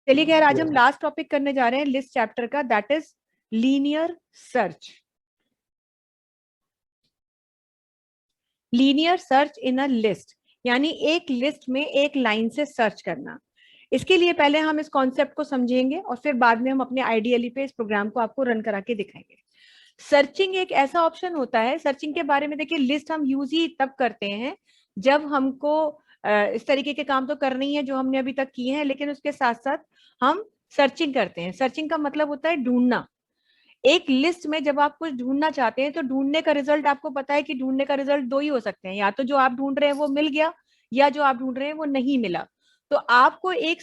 चलिए खैर, आज हम लास्ट टॉपिक करने जा रहे हैं लिस्ट चैप्टर का, that is linear search. Linear search in a list, यानी एक लिस्ट में एक लाइन से सर्च करना। इसके लिए पहले हम इस कॉन्सेप्ट को समझेंगे और फिर बाद में हम अपने आइडियली पे इस प्रोग्राम को आपको रन करा के दिखाएंगे। सर्चिंग एक ऐसा ऑप्शन होता है, सर्चिंग के बारे में देखिए, लिस्ट हम यूज ही तब करते हैं जब हमको इस तरीके के काम तो करने ही है जो हमने अभी तक किए हैं, लेकिन उसके साथ साथ हम सर्चिंग करते हैं। सर्चिंग का मतलब होता है ढूंढना। एक लिस्ट में जब आप कुछ ढूंढना चाहते हैं तो ढूंढने का रिजल्ट, आपको पता है कि ढूंढने का रिजल्ट दो ही हो सकते हैं, या तो जो आप ढूंढ रहे हैं वो मिल गया, या जो आप ढूंढ रहे हैं वो नहीं मिला। तो आपको एक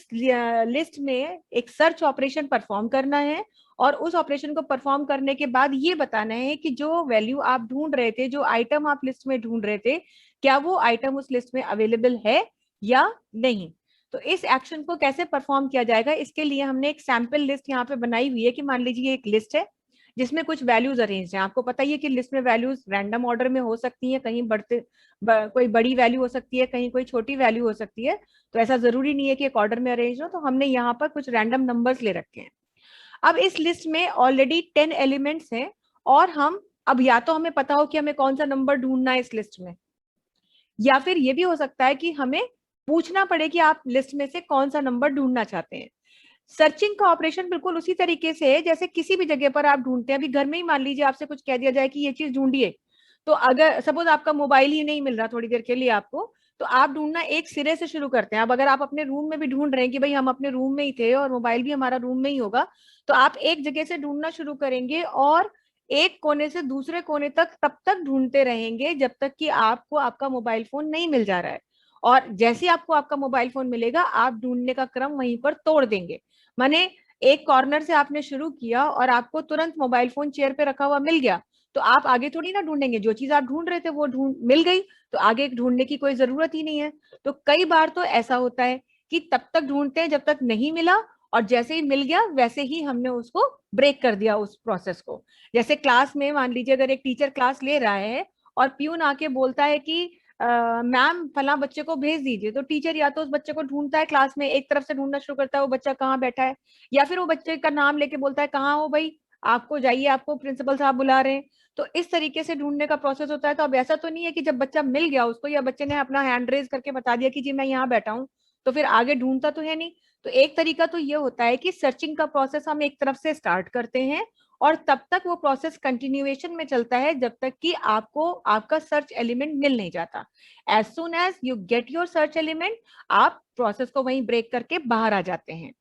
लिस्ट में एक सर्च ऑपरेशन परफॉर्म करना है, और उस ऑपरेशन को परफॉर्म करने के बाद ये बताना है कि जो वैल्यू आप ढूंढ रहे थे, जो आइटम आप लिस्ट में ढूंढ रहे थे, क्या वो आइटम उस लिस्ट में अवेलेबल है या नहीं। तो इस एक्शन को कैसे परफॉर्म किया जाएगा, इसके लिए हमने एक सैंपल लिस्ट यहाँ पे बनाई हुई है कि मान लीजिए एक लिस्ट है जिसमें कुछ वैल्यूज अरेंज हैं। आपको पता ही है कि लिस्ट में वैल्यूज रैंडम ऑर्डर में हो सकती हैं, कहीं कोई बड़ी वैल्यू हो सकती है, कहीं कोई छोटी वैल्यू हो सकती है। तो ऐसा जरूरी नहीं है कि एक ऑर्डर में अरेंज हो। तो हमने यहाँ पर कुछ रैंडम नंबर्स ले रखे हैं। अब इस लिस्ट में ऑलरेडी 10 एलिमेंट्स हैं, और हम अब या तो हमें पता हो कि हमें कौन सा नंबर ढूंढना है इस लिस्ट में, या फिर ये भी हो सकता है कि हमें पूछना पड़े कि आप लिस्ट में से कौन सा नंबर ढूंढना चाहते हैं। सर्चिंग का ऑपरेशन बिल्कुल उसी तरीके से है जैसे किसी भी जगह पर आप ढूंढते हैं। अभी घर में ही मान लीजिए आपसे कुछ कह दिया जाए कि ये चीज ढूंढिए, तो अगर सपोज आपका मोबाइल ही नहीं मिल रहा थोड़ी देर के लिए आपको, तो आप ढूंढना एक सिरे से शुरू करते हैं। अब अगर आप अपने रूम में भी ढूंढ रहे हैं कि भाई हम अपने रूम में ही थे और मोबाइल भी हमारा रूम में ही होगा, तो आप एक जगह से ढूंढना शुरू करेंगे और एक कोने से दूसरे कोने तक तब तक ढूंढते रहेंगे जब तक कि आपको आपका मोबाइल फोन नहीं मिल जा रहा है। और जैसे ही आपको आपका मोबाइल फोन मिलेगा, आप ढूंढने का क्रम वहीं पर तोड़ देंगे। माने एक कॉर्नर से आपने शुरू किया और आपको तुरंत मोबाइल फोन चेयर पे रखा हुआ मिल गया, तो आप आगे थोड़ी ना ढूंढेंगे। जो चीज आप ढूंढ रहे थे वो ढूंढ मिल गई, तो आगे ढूंढने की कोई जरूरत ही नहीं है। तो कई बार तो ऐसा होता है कि तब तक ढूंढते हैं जब तक नहीं मिला, और जैसे ही मिल गया वैसे ही हमने उसको ब्रेक कर दिया उस प्रोसेस को। जैसे क्लास में मान लीजिए अगर एक टीचर क्लास ले रहा है और प्यून आके बोलता है कि मैम फला बच्चे को भेज दीजिए, तो टीचर या तो उस बच्चे को ढूंढता है क्लास में, एक तरफ से ढूंढना शुरू करता है वो बच्चा कहाँ बैठा है, या फिर वो बच्चे का नाम लेके बोलता है कहाँ हो भाई, आपको जाइए, आपको प्रिंसिपल साहब बुला रहे हैं। तो इस तरीके से ढूंढने का प्रोसेस होता है। तो अब ऐसा तो नहीं है कि जब बच्चा मिल गया उसको, या बच्चे ने अपना हैंड रेज करके बता दिया कि जी मैं यहाँ बैठा हूँ, तो फिर आगे ढूंढता तो है नहीं। तो एक तरीका तो ये होता है कि सर्चिंग का प्रोसेस हम एक तरफ से स्टार्ट करते हैं, और तब तक वो प्रोसेस कंटिन्यूएशन में चलता है जब तक कि आपको आपका सर्च एलिमेंट मिल नहीं जाता। As soon as you get your search element, आप प्रोसेस को वहीं ब्रेक करके बाहर आ जाते हैं।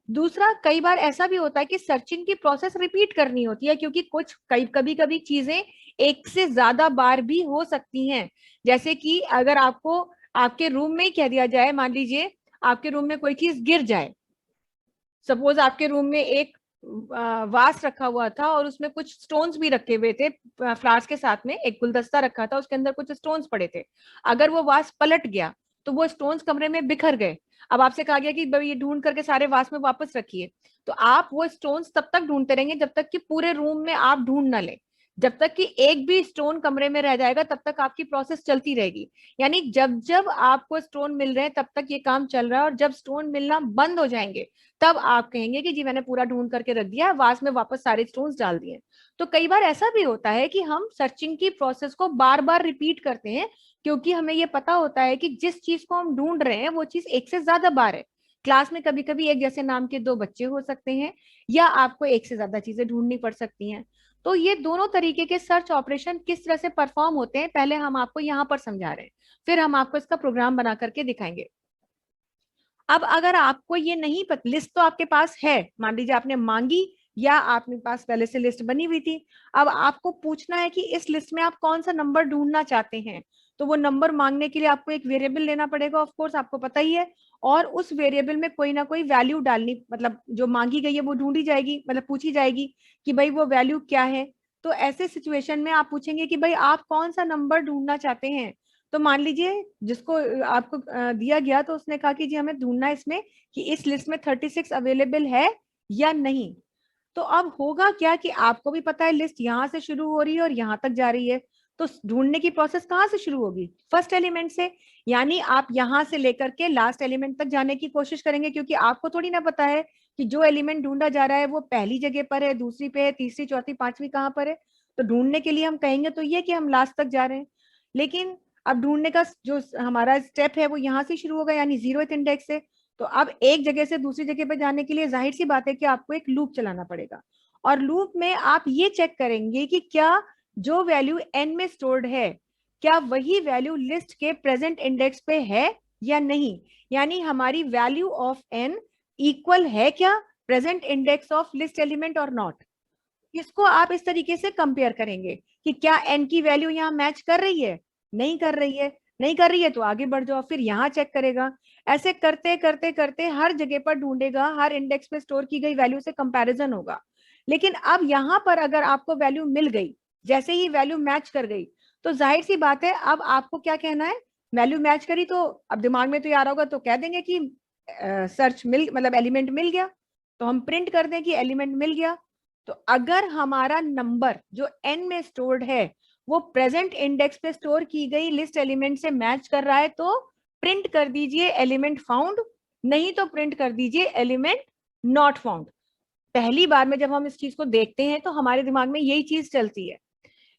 दूसरा, कई बार ऐसा भी होता है कि सर्चिंग की प्रोसेस रिपीट करनी होती है, क्योंकि कुछ कभी कभी चीजें एक से ज्यादा बार भी हो सकती हैं। जैसे कि अगर आपको आपके रूम में ही कह दिया जाए, मान लीजिए आपके रूम में कोई चीज गिर जाए। सपोज आपके रूम में एक वास रखा हुआ था और उसमें कुछ स्टोन्स भी रखे हुए थे, फ्लावर्स के साथ में एक गुलदस्ता रखा था, उसके अंदर कुछ स्टोन्स पड़े थे। अगर वो वास पलट गया तो वो स्टोन्स कमरे में बिखर गए। अब आपसे कहा गया कि भाई ये ढूंढ करके सारे वास में वापस रखिए, तो आप वो स्टोन्स तब तक ढूंढते रहेंगे जब तक कि पूरे रूम में आप ढूंढ ना ले। जब तक कि एक भी स्टोन कमरे में रह जाएगा तब तक आपकी प्रोसेस चलती रहेगी। यानी जब जब आपको स्टोन मिल रहे हैं तब तक ये काम चल रहा है, और जब स्टोन मिलना बंद हो जाएंगे तब आप कहेंगे कि जी मैंने पूरा ढूंढ करके रख दिया, वास में वापस सारे स्टोन्स डाल दिए। तो कई बार ऐसा भी होता है कि हम सर्चिंग की प्रोसेस को बार बार रिपीट करते हैं, क्योंकि हमें ये पता होता है कि जिस चीज को हम ढूंढ रहे हैं वो चीज एक से ज्यादा बार है। क्लास में कभी कभी एक जैसे नाम के दो बच्चे हो सकते हैं, या आपको एक से ज्यादा चीजें ढूंढनी पड़ सकती हैं। तो ये दोनों तरीके के सर्च ऑपरेशन किस तरह से परफॉर्म होते हैं, पहले हम आपको यहाँ पर समझा रहे हैं, फिर हम आपको इसका प्रोग्राम बना करके दिखाएंगे। अब अगर आपको ये नहीं पता, लिस्ट तो आपके पास है, मान लीजिए आपने मांगी या आपके पास पहले से लिस्ट बनी हुई थी। अब आपको पूछना है कि इस लिस्ट में आप कौन सा नंबर ढूंढना चाहते हैं। तो वो नंबर मांगने के लिए आपको एक वेरिएबल लेना पड़ेगा, ऑफ कोर्स आपको पता ही है, और उस वेरिएबल में कोई ना कोई वैल्यू डालनी, मतलब जो मांगी गई है वो ढूंढी जाएगी, मतलब पूछी जाएगी कि भाई वो वैल्यू क्या है। तो ऐसे सिचुएशन में आप पूछेंगे कि भाई आप कौन सा नंबर ढूंढना चाहते हैं। तो मान लीजिए जिसको आपको दिया गया, तो उसने कहा कि जी हमें ढूंढना है इसमें कि इस लिस्ट में 36 अवेलेबल है या नहीं। तो अब होगा क्या कि आपको भी पता है लिस्ट यहाँ से शुरू हो रही है और यहाँ तक जा रही है, तो ढूंढने की प्रोसेस कहाँ से शुरू होगी? फर्स्ट एलिमेंट से। यानी आप यहां से लेकर के लास्ट एलिमेंट तक जाने की कोशिश करेंगे, क्योंकि आपको थोड़ी ना पता है कि जो एलिमेंट ढूंढा जा रहा है वो पहली जगह पर है, दूसरी पे है, तीसरी, चौथी, पांचवी कहाँ पर है। तो ढूंढने के लिए हम कहेंगे तो ये कि हम लास्ट तक जा रहे हैं। लेकिन अब ढूंढने का जो हमारा स्टेप है वो यहाँ से शुरू होगा, यानी 0th इंडेक्स से। तो अब एक जगह से दूसरी जगह पर जाने के लिए जाहिर सी बात है कि आपको एक लूप चलाना पड़ेगा। और लूप में आप ये चेक करेंगे कि क्या जो वैल्यू n में स्टोर्ड है, क्या वही वैल्यू लिस्ट के प्रेजेंट इंडेक्स पे है या नहीं। यानी हमारी वैल्यू ऑफ n इक्वल है क्या present index of list element और नॉट। इसको आप इस तरीके से कंपेयर करेंगे कि क्या n की वैल्यू यहाँ मैच कर रही है, नहीं कर रही है। नहीं कर रही है तो आगे बढ़ जाओ, फिर यहाँ चेक करेगा। ऐसे करते करते करते हर जगह पर ढूंढेगा, हर इंडेक्स पे स्टोर की गई वैल्यू से कंपैरिजन होगा। लेकिन अब यहाँ पर अगर आपको वैल्यू मिल गई, जैसे ही वैल्यू मैच कर गई, तो जाहिर सी बात है अब आपको क्या कहना है, वैल्यू मैच करी तो अब दिमाग में तो यार होगा, तो कह देंगे कि सर्च मिल मतलब एलिमेंट मिल गया, तो हम प्रिंट कर दें कि एलिमेंट मिल गया। तो अगर हमारा नंबर जो n में स्टोर्ड है वो प्रेजेंट इंडेक्स पे स्टोर की गई लिस्ट एलिमेंट से मैच कर रहा है तो प्रिंट कर दीजिए एलिमेंट फाउंड, नहीं तो प्रिंट कर दीजिए एलिमेंट नॉट फाउंड। पहली बार में जब हम इस चीज को देखते हैं तो हमारे दिमाग में यही चीज चलती है।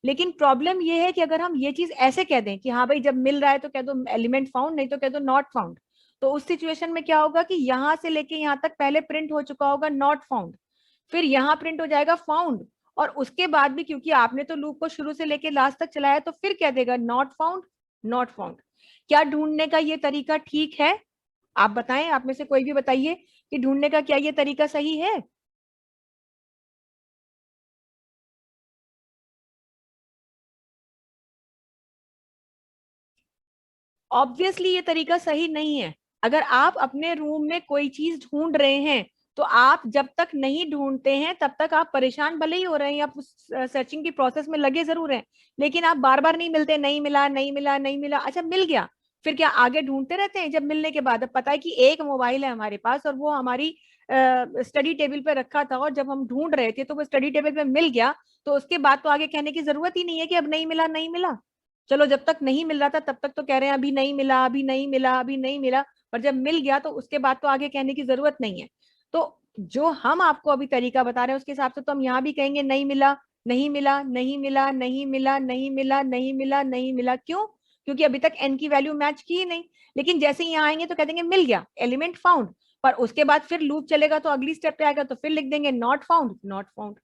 लेकिन प्रॉब्लम ये है कि अगर हम ये चीज ऐसे कह दें कि हाँ भाई जब मिल रहा है तो कह दो एलिमेंट फाउंड, नहीं तो कह दो नॉट फाउंड, तो उस सिचुएशन में क्या होगा कि यहां से लेके यहां तक पहले प्रिंट हो चुका होगा नॉट फाउंड, फिर यहाँ प्रिंट हो जाएगा फाउंड, और उसके बाद भी क्योंकि आपने तो लूप को शुरू से लेके लास्ट तक चलाया तो फिर क्या देगा, नॉट फाउंड, नॉट फाउंड। क्या ढूंढने का ये तरीका ठीक है? आप बताएं, आप में से कोई भी बताइए कि ढूंढने का क्या ये तरीका सही है? ऑब्वियसली ये तरीका सही नहीं है। अगर आप अपने रूम में कोई चीज ढूंढ रहे हैं तो आप जब तक नहीं ढूंढते हैं तब तक आप परेशान भले ही हो रहे हैं, आप उस सर्चिंग की प्रोसेस में लगे जरूर हैं, लेकिन आप बार बार नहीं मिलते, नहीं मिला, नहीं मिला, नहीं मिला, अच्छा मिल गया, फिर क्या आगे ढूंढते रहते हैं? जब मिलने के बाद अब पता है कि एक मोबाइल है हमारे पास और वो हमारी स्टडी टेबल पे रखा था, और जब हम ढूंढ रहे थे तो वो स्टडी टेबल पे मिल गया, तो उसके बाद तो आगे कहने की जरूरत ही नहीं है कि अब नहीं मिला, नहीं मिला। चलो जब तक नहीं मिल रहा था तब तक तो कह रहे हैं अभी नहीं मिला, अभी नहीं मिला, अभी नहीं मिला, पर जब मिल गया तो उसके बाद तो आगे कहने की जरूरत नहीं है। तो जो हम आपको अभी तरीका बता रहे हैं उसके हिसाब से तो हम यहाँ भी कहेंगे नहीं मिला, नहीं मिला, नहीं मिला, नहीं मिला, नहीं मिला, नहीं मिला, नहीं मिला। क्यों? क्योंकि अभी तक n की वैल्यू मैच की ही नहीं। लेकिन जैसे ही यहाँ आएंगे तो कह देंगे मिल गया, एलिमेंट फाउंड, पर उसके बाद फिर लूप चलेगा तो अगली स्टेप पे आएगा तो फिर लिख देंगे नॉट फाउंड, नॉट फाउंड।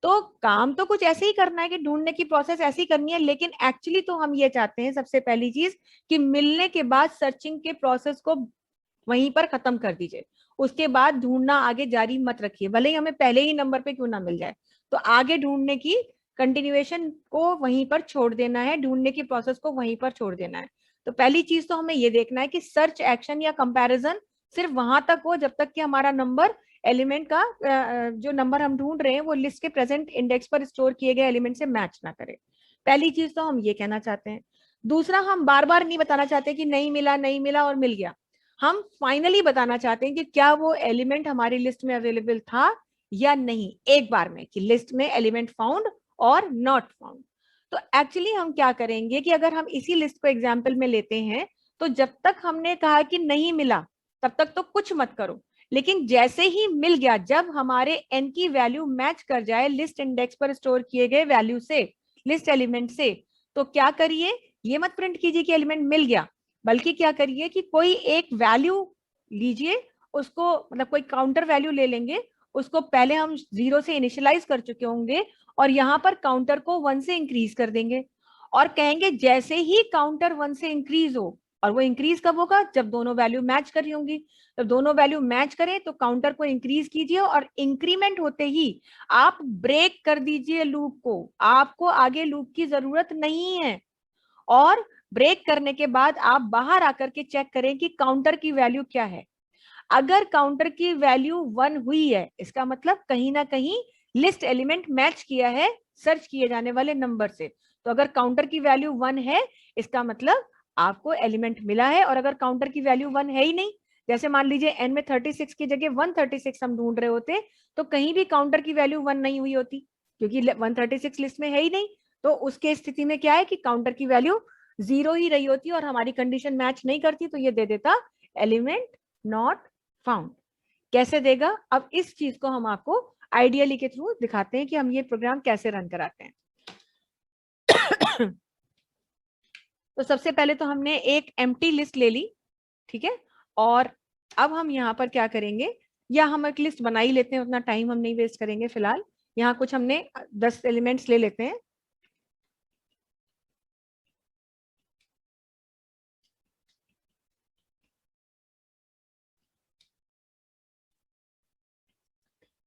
तो काम तो कुछ ऐसे ही करना है कि ढूंढने की प्रोसेस ऐसी करनी है, लेकिन एक्चुअली तो हम ये चाहते हैं सबसे पहली चीज कि मिलने के बाद सर्चिंग के प्रोसेस को वहीं पर खत्म कर दीजिए, उसके बाद ढूंढना आगे जारी मत रखिए, भले ही हमें पहले ही नंबर पे क्यों ना मिल जाए। तो आगे ढूंढने की कंटिन्यूएशन को वहीं पर छोड़ देना है, ढूंढने की प्रोसेस को वहीं पर छोड़ देना है। तो पहली चीज तो हमें ये देखना है कि सर्च एक्शन या कंपैरिजन सिर्फ वहां तक हो जब तक कि हमारा नंबर एलिमेंट का जो नंबर हम ढूंढ रहे हैं वो लिस्ट के प्रेजेंट इंडेक्स पर स्टोर किए गए एलिमेंट से मैच ना करे। पहली चीज तो हम ये कहना चाहते हैं। दूसरा, हम बार बार नहीं बताना चाहते कि नहीं मिला, नहीं मिला और मिल गया। हम फाइनली बताना चाहते हैं कि क्या वो एलिमेंट हमारी लिस्ट में अवेलेबल था या नहीं, एक बार में, कि लिस्ट में एलिमेंट फाउंड और नॉट फाउंड। तो एक्चुअली हम क्या करेंगे कि अगर हम इसी लिस्ट को एग्जाम्पल में लेते हैं तो जब तक हमने कहा कि नहीं मिला तब तक तो कुछ मत करो, लेकिन जैसे ही मिल गया, जब हमारे n की वैल्यू मैच कर जाए लिस्ट इंडेक्स पर स्टोर किए गए वैल्यू से, लिस्ट एलिमेंट से, तो क्या करिए, ये मत प्रिंट कीजिए कि एलिमेंट मिल गया, बल्कि क्या करिए कि कोई एक वैल्यू लीजिए, उसको मतलब कोई काउंटर वैल्यू ले लेंगे, उसको पहले हम 0 से इनिशियलाइज कर चुके होंगे और यहाँ पर काउंटर को 1 से इंक्रीज कर देंगे, और कहेंगे जैसे ही काउंटर 1 से इंक्रीज हो, और वो इंक्रीज कब होगा, जब दोनों वैल्यू मैच कर रही होंगी, तो दोनों वैल्यू मैच करें तो काउंटर को इंक्रीज कीजिए, और इंक्रीमेंट होते ही आप ब्रेक कर दीजिए लूप को, आपको आगे लूप की जरूरत नहीं है। और ब्रेक करने के बाद आप बाहर आकर के चेक करें कि काउंटर की वैल्यू क्या है। अगर काउंटर की वैल्यू 1 हुई है, इसका मतलब कहीं ना कहीं लिस्ट एलिमेंट मैच किया है सर्च किए जाने वाले नंबर से। तो अगर काउंटर की वैल्यू 1 है, इसका मतलब आपको एलिमेंट मिला है। और अगर काउंटर की वैल्यू 1 है ही नहीं, जैसे मान लीजिए n में 36 की जगह 136 हम ढूंढ रहे होते, तो कहीं भी काउंटर की वैल्यू 1 नहीं हुई होती, क्योंकि 136 लिस्ट में है ही नहीं, तो उसके स्थिति में क्या है कि काउंटर की वैल्यू 0 ही रही होती है और हमारी कंडीशन मैच नहीं करती, तो ये दे देता एलिमेंट नॉट फाउंड। कैसे देगा, अब इस चीज को हम आपको आइडियली के थ्रू दिखाते हैं कि हम ये प्रोग्राम कैसे रन कराते हैं। तो सबसे पहले तो हमने एक एम्प्टी लिस्ट ले ली, ठीक है, और अब हम यहाँ पर क्या करेंगे, या हम एक लिस्ट बना ही लेते हैं, उतना टाइम हम नहीं वेस्ट करेंगे। फिलहाल यहाँ कुछ हमने 10 एलिमेंट्स ले लेते हैं।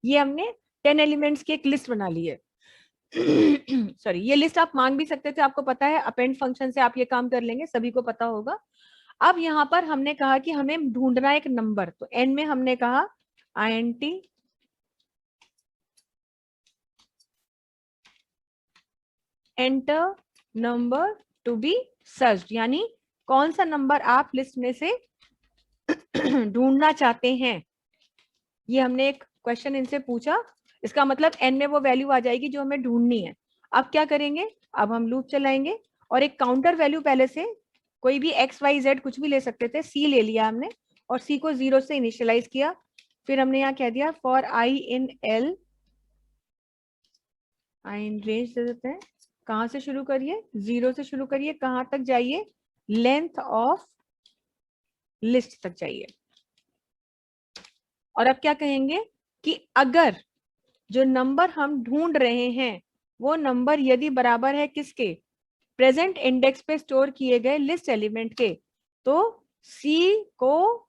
ये हमने 10 एलिमेंट्स की एक लिस्ट बना ली है। सॉरी, ये लिस्ट आप मांग भी सकते थे, आपको पता है अपेंड फंक्शन से आप ये काम कर लेंगे, सभी को पता होगा। अब यहाँ पर हमने कहा कि हमें ढूंढना एक नंबर, तो एन में हमने कहा INT enter number to be search, यानी कौन सा नंबर आप लिस्ट में से ढूंढना चाहते हैं। ये हमने एक क्वेश्चन इनसे पूछा, इसका मतलब एन में वो वैल्यू आ जाएगी जो हमें ढूंढनी है। अब क्या करेंगे, अब हम लूप चलाएंगे और एक काउंटर वैल्यू पहले से कोई भी XYZ कुछ भी ले सकते थे, C ले लिया हमने और C को 0 से इनिशियलाइज किया। फिर हमने यहाँ कह दिया for I in L, I in range दे देते हैं। कहाँ से शुरू करिए, 0 से शुरू करिए, कहाँ तक जाइए, लेंथ ऑफ लिस्ट तक जाइए। और अब क्या कहेंगे कि अगर जो नंबर हम ढूंढ रहे हैं वो नंबर यदि बराबर है किसके, प्रेजेंट इंडेक्स पे स्टोर किए गए लिस्ट एलिमेंट के, तो C को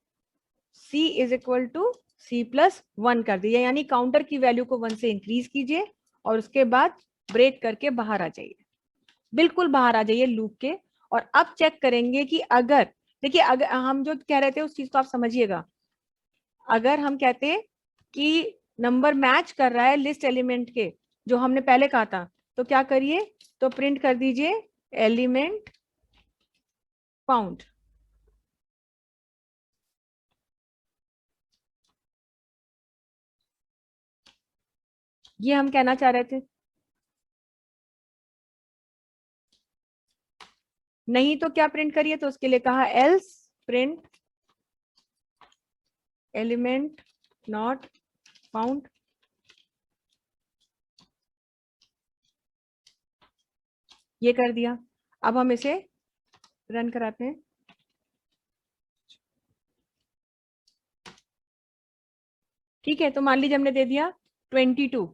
C is equal to C+1 कर दिया, यानी काउंटर की वैल्यू को 1 से इंक्रीज कीजिए और उसके बाद ब्रेक करके बाहर आ जाइए, बिल्कुल बाहर आ जाइए लूप के। और अब चेक करेंगे कि अगर, देखिए अगर हम जो कह रहे थे उस चीज को आप समझिएगा, अगर हम कहते कि नंबर मैच कर रहा है लिस्ट एलिमेंट के जो हमने पहले कहा था, तो क्या करिए, तो प्रिंट कर दीजिए एलिमेंट फाउंड। ये हम कहना चाह रहे थे, नहीं तो क्या प्रिंट करिए, तो उसके लिए कहा else print element not found. ये कर दिया। अब हम इसे रन कराते हैं। ठीक है, तो मान लीजिए हमने दे दिया 22,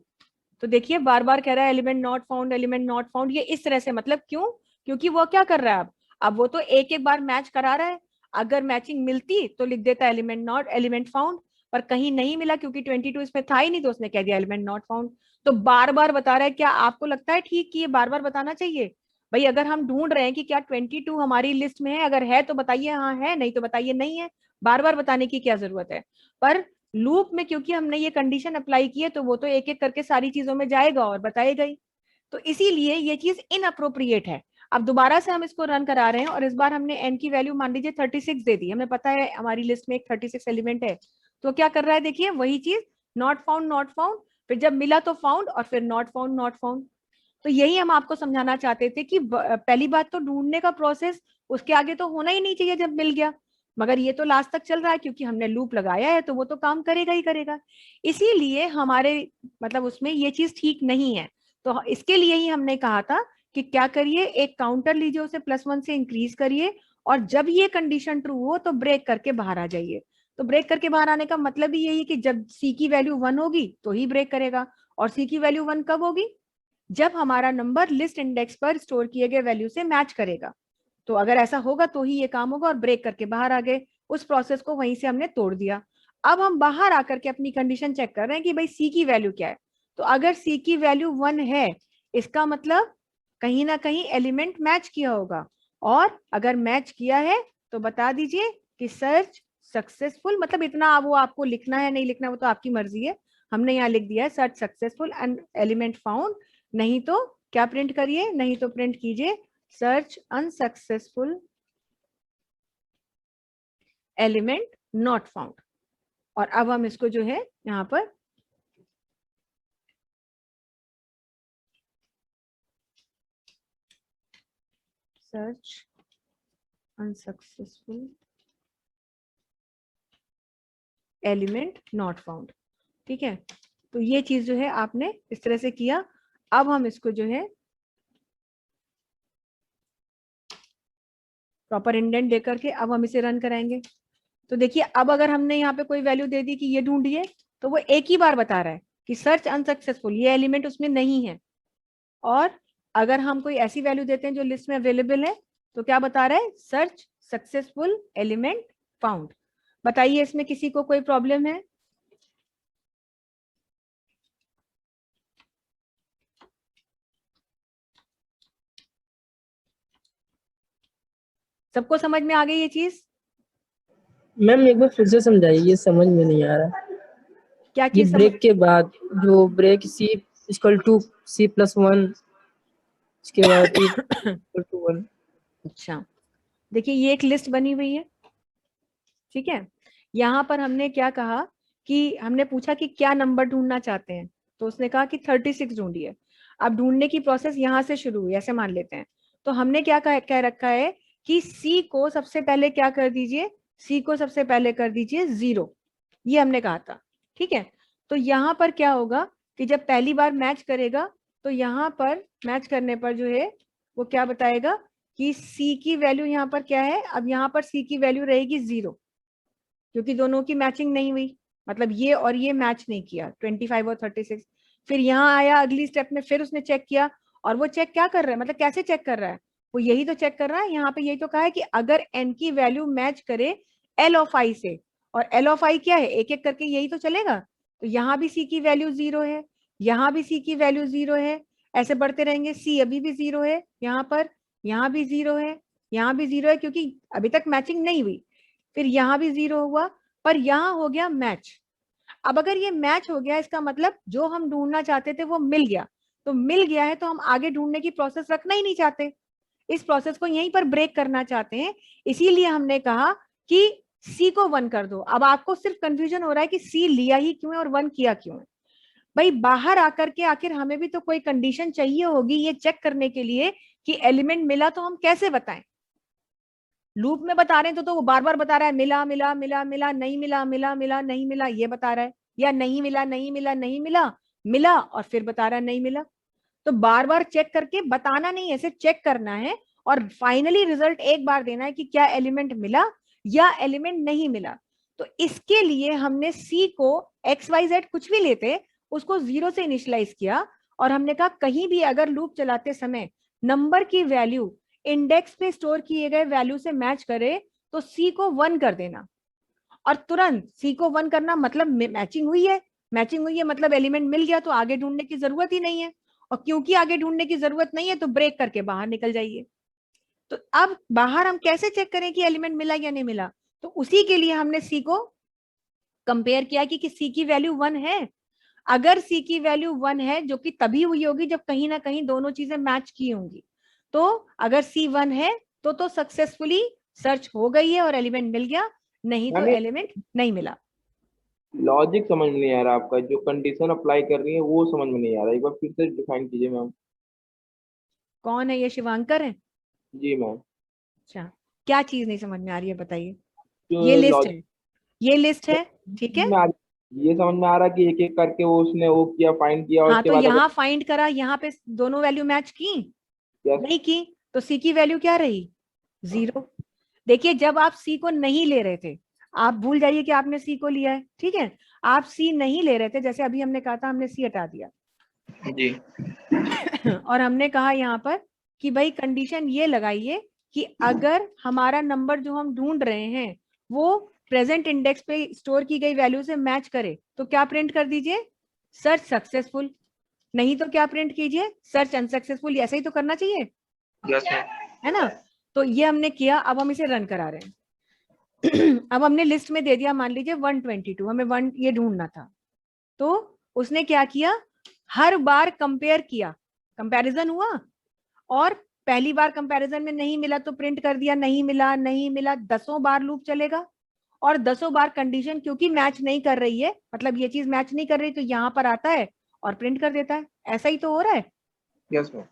तो देखिए बार बार कह रहा है element not found, element not found. ये इस तरह से, मतलब क्यों, क्योंकि वो क्या कर रहा है, अब वो तो एक एक बार मैच करा रहा है, अगर मैचिंग मिलती तो लिख देता एलिमेंट नॉट, एलिमेंट फाउंड, पर कहीं नहीं मिला क्योंकि 22 इसमें था ही नहीं, तो उसने कह दिया एलिमेंट नॉट फाउंड। तो बार बार बता रहा है। क्या आपको लगता है ठीक कि ये बार बार बताना चाहिए? भाई अगर हम ढूंढ रहे हैं कि क्या 22 हमारी लिस्ट में है, अगर है तो बताइए हाँ है, नहीं तो बताइए नहीं है, बार बार बताने की क्या जरूरत है। पर लूप में क्योंकि हमने ये कंडीशन अप्लाई की है, तो वो तो एक एक करके सारी चीजों में जाएगा और बताएगा ही, तो इसीलिए ये चीज इनअप्रोप्रिएट है। अब दोबारा से हम इसको रन करा रहे हैं और इस बार हमने एन की वैल्यू मान लीजिए 36 दे दी, हमें पता है हमारी लिस्ट में एक 36 एलिमेंट है। तो क्या कर रहा है, देखिए वही चीज, नॉट फाउंड नॉट फाउंड, फिर जब मिला तो फाउंड और फिर नॉट फाउंड नॉट फाउंड। तो यही हम आपको समझाना चाहते थे कि पहली बात तो ढूंढने का प्रोसेस, उसके आगे तो होना ही नहीं चाहिए जब मिल गया, मगर ये तो लास्ट तक चल रहा है क्योंकि हमने लूप लगाया है, तो वो तो काम करेगा ही करेगा। इसीलिए हमारे मतलब उसमें ये चीज ठीक नहीं है। तो इसके लिए ही हमने कहा था कि क्या करिए, एक काउंटर लीजिए, उसे +1 से इंक्रीज करिए और जब ये कंडीशन ट्रू हो तो ब्रेक करके बाहर आ जाइए। तो ब्रेक करके बाहर आने का मतलब ही यही है कि जब सी की वैल्यू 1 होगी तो ही ब्रेक करेगा। और सी की वैल्यू 1 कब होगी, जब हमारा नंबर लिस्ट इंडेक्स पर स्टोर किए गए वैल्यू से मैच करेगा। तो अगर ऐसा होगा तो ही ये काम होगा, और ब्रेक करके बाहर आ गए, उस प्रोसेस को वहीं से हमने तोड़ दिया। अब हम बाहर आकर के अपनी कंडीशन चेक कर रहे हैं कि भाई सी की वैल्यू क्या है। तो अगर सी की वैल्यू 1 है, इसका मतलब कहीं ना कहीं एलिमेंट मैच किया होगा, और अगर मैच किया है तो बता दीजिए कि सर्च सक्सेसफुल, मतलब इतना वो आपको लिखना है नहीं लिखना वो तो आपकी मर्जी है। हमने यहाँ लिख दिया है search successful and element found. नहीं तो क्या प्रिंट करिए, नहीं तो प्रिंट कीजिए search unsuccessful element not found. और अब हम इसको जो है यहाँ पर search unsuccessful element not found. ठीक है, तो ये चीज जो है आपने इस तरह से किया। अब हम इसको जो है प्रॉपर इंडेंट देकर के अब हम इसे रन कराएंगे। तो देखिए अब अगर हमने यहाँ पे कोई वैल्यू दे दी कि ये ढूंढिए, तो वो एक ही बार बता रहा है कि सर्च अनसक्सेसफुल, ये एलिमेंट उसमें नहीं है। और अगर हम कोई ऐसी वैल्यू देते हैं जो लिस्ट में अवेलेबल है, तो क्या बता रहा है, सर्च सक्सेसफुल एलिमेंट फाउंड। बताइए इसमें किसी को कोई प्रॉब्लम है? सबको समझ में आ गई ये चीज? मैम एक बार फिर से समझाइए, ये समझ में नहीं आ रहा। क्या ये चीज ब्रेक के बाद जो break C equal to C+1, इसके बाद ई इक्वल टू 1। अच्छा, देखिए ये एक लिस्ट बनी हुई है। ठीक है, यहाँ पर हमने क्या कहा कि हमने पूछा कि क्या नंबर ढूंढना चाहते हैं, तो उसने कहा कि 36 ढूंढिए। अब ढूंढने की प्रोसेस यहाँ से शुरू हुई, ऐसे मान लेते हैं। तो हमने क्या कह रखा है कि सी को सबसे पहले क्या कर दीजिए, सी को सबसे पहले कर दीजिए 0, ये हमने कहा था। ठीक है, तो यहाँ पर क्या होगा कि जब पहली बार मैच करेगा, तो यहाँ पर मैच करने पर जो है वो क्या बताएगा कि सी की वैल्यू यहाँ पर क्या है। अब यहाँ पर सी की वैल्यू रहेगी 0, क्योंकि दोनों की मैचिंग नहीं हुई, मतलब ये और ये मैच नहीं किया, 25 और 36। फिर यहाँ आया अगली स्टेप में, फिर उसने चेक किया, और वो चेक क्या कर रहा है, मतलब कैसे चेक कर रहा है, वो यही तो चेक कर रहा है। यहाँ पे यही तो कहा है कि अगर एन की वैल्यू मैच करे एल ऑफ आई से, और एल ऑफ आई क्या है, एक एक करके यही तो चलेगा। तो यहाँ भी सी की वैल्यू 0 है, यहाँ भी सी की वैल्यू 0 है, ऐसे बढ़ते रहेंगे। सी अभी भी 0 है यहाँ पर, यहाँ भी 0 है, यहाँ भी 0 है, क्योंकि अभी तक मैचिंग नहीं हुई। फिर यहाँ भी 0 हुआ, पर यहाँ हो गया मैच। अब अगर ये मैच हो गया, इसका मतलब जो हम ढूंढना चाहते थे वो मिल गया। तो मिल गया है तो हम आगे ढूंढने की प्रोसेस रखना ही नहीं चाहते, इस प्रोसेस को यहीं पर ब्रेक करना चाहते हैं। इसीलिए हमने कहा कि सी को 1 कर दो। अब आपको सिर्फ कंफ्यूजन हो रहा है कि सी लिया ही क्यों है और 1 किया क्यों है। भाई बाहर आकर के आखिर हमें भी तो कोई कंडीशन चाहिए होगी ये चेक करने के लिए कि एलिमेंट मिला, तो हम कैसे बताएं। लूप में बता रहे हैं तो वो बार बार बता रहा है मिला मिला मिला मिला, नहीं मिला मिला मिला नहीं मिला, ये बता रहा है, या नहीं मिला नहीं मिला नहीं मिला, मिला और फिर बता रहा है नहीं मिला। तो बार बार चेक करके बताना नहीं है, सिर्फ चेक करना है और फाइनली रिजल्ट एक बार देना है कि क्या एलिमेंट मिला या एलिमेंट नहीं मिला। तो इसके लिए हमने सी को XYZ कुछ भी लेते उसको 0 से इनिशियलाइज किया, और हमने कहा कहीं भी अगर लूप चलाते समय नंबर की वैल्यू इंडेक्स पे स्टोर किए गए वैल्यू से मैच करे तो सी को 1 कर देना। और तुरंत सी को 1 करना मतलब मैचिंग हुई है, मैचिंग हुई है मतलब एलिमेंट मिल गया, तो आगे ढूंढने की जरूरत ही नहीं है। और क्योंकि आगे ढूंढने की जरूरत नहीं है तो ब्रेक करके बाहर निकल जाइए। तो अब बाहर हम कैसे चेक करें कि एलिमेंट मिला या नहीं मिला, तो उसी के लिए हमने सी को कंपेयर किया कि सी की वैल्यू 1 है। अगर सी की वैल्यू 1 है, जो कि तभी हुई होगी जब कहीं ना कहीं दोनों चीजें मैच की होंगी, तो अगर सी 1 है तो सक्सेसफुली सर्च हो गई है और एलिमेंट मिल गया, नहीं तो हमें एलिमेंट नहीं मिला। लॉजिक समझ में नहीं आ रहा, आपका जो कंडीशन अप्लाई कर रही है वो समझ में नहीं आ रहा, एक बार फिर से डिफाइन कीजिए मैम। कौन है ये, शिवांकर है? जी मैम। अच्छा, क्या चीज नहीं समझ में आ रही है बताइए। ये जो लिस्ट लॉजिक है, ये लिस्ट है, ठीक है। में आ ये समझ में आ रहा कि एक एक करके वो उसने वो किया, फाइंड किया, और हाँ उसके तो बाद अगर यहाँ फाइंड करा, यहाँ पे दोनों वैल्यू मैच की यस नहीं की, तो सी की वैल्यू क्या रही, 0। देखिए जब आप सी को नहीं ले रहे थे, आप भूल जाइए कि आपने सी को लिया है, ठीक है। आप सी नहीं ले रहे थे, जैसे अभी हमने कहा था, हमने सी हटा दिया जी और हमने कहा यहाँ पर कि भाई कंडीशन ये लगाइए कि अगर हमारा नंबर जो हम ढूंढ रहे हैं वो प्रेजेंट इंडेक्स पे स्टोर की गई वैल्यू से मैच करे, तो क्या प्रिंट कर दीजिए, सर्च सक्सेसफुल। नहीं तो क्या प्रिंट कीजिए, सर्च अनसक्सेसफुल। ऐसा ही तो करना चाहिए, यस मैम। है ना। तो ये हमने किया, अब हम इसे रन करा रहे हैं। अब हमने लिस्ट में दे दिया, मान लीजिए 122, हमें 1 ये ढूंढना था। तो उसने क्या किया, हर बार कंपेयर किया, कंपैरिजन हुआ, और पहली बार कंपैरिजन में नहीं मिला तो प्रिंट कर दिया नहीं मिला नहीं मिला। 10 बार लूप चलेगा, और 10 बार कंडीशन क्योंकि मैच नहीं कर रही है, मतलब ये चीज मैच नहीं कर रही, तो यहाँ पर आता है और प्रिंट कर देता है। ऐसा ही तो हो रहा है। Yes ma'am.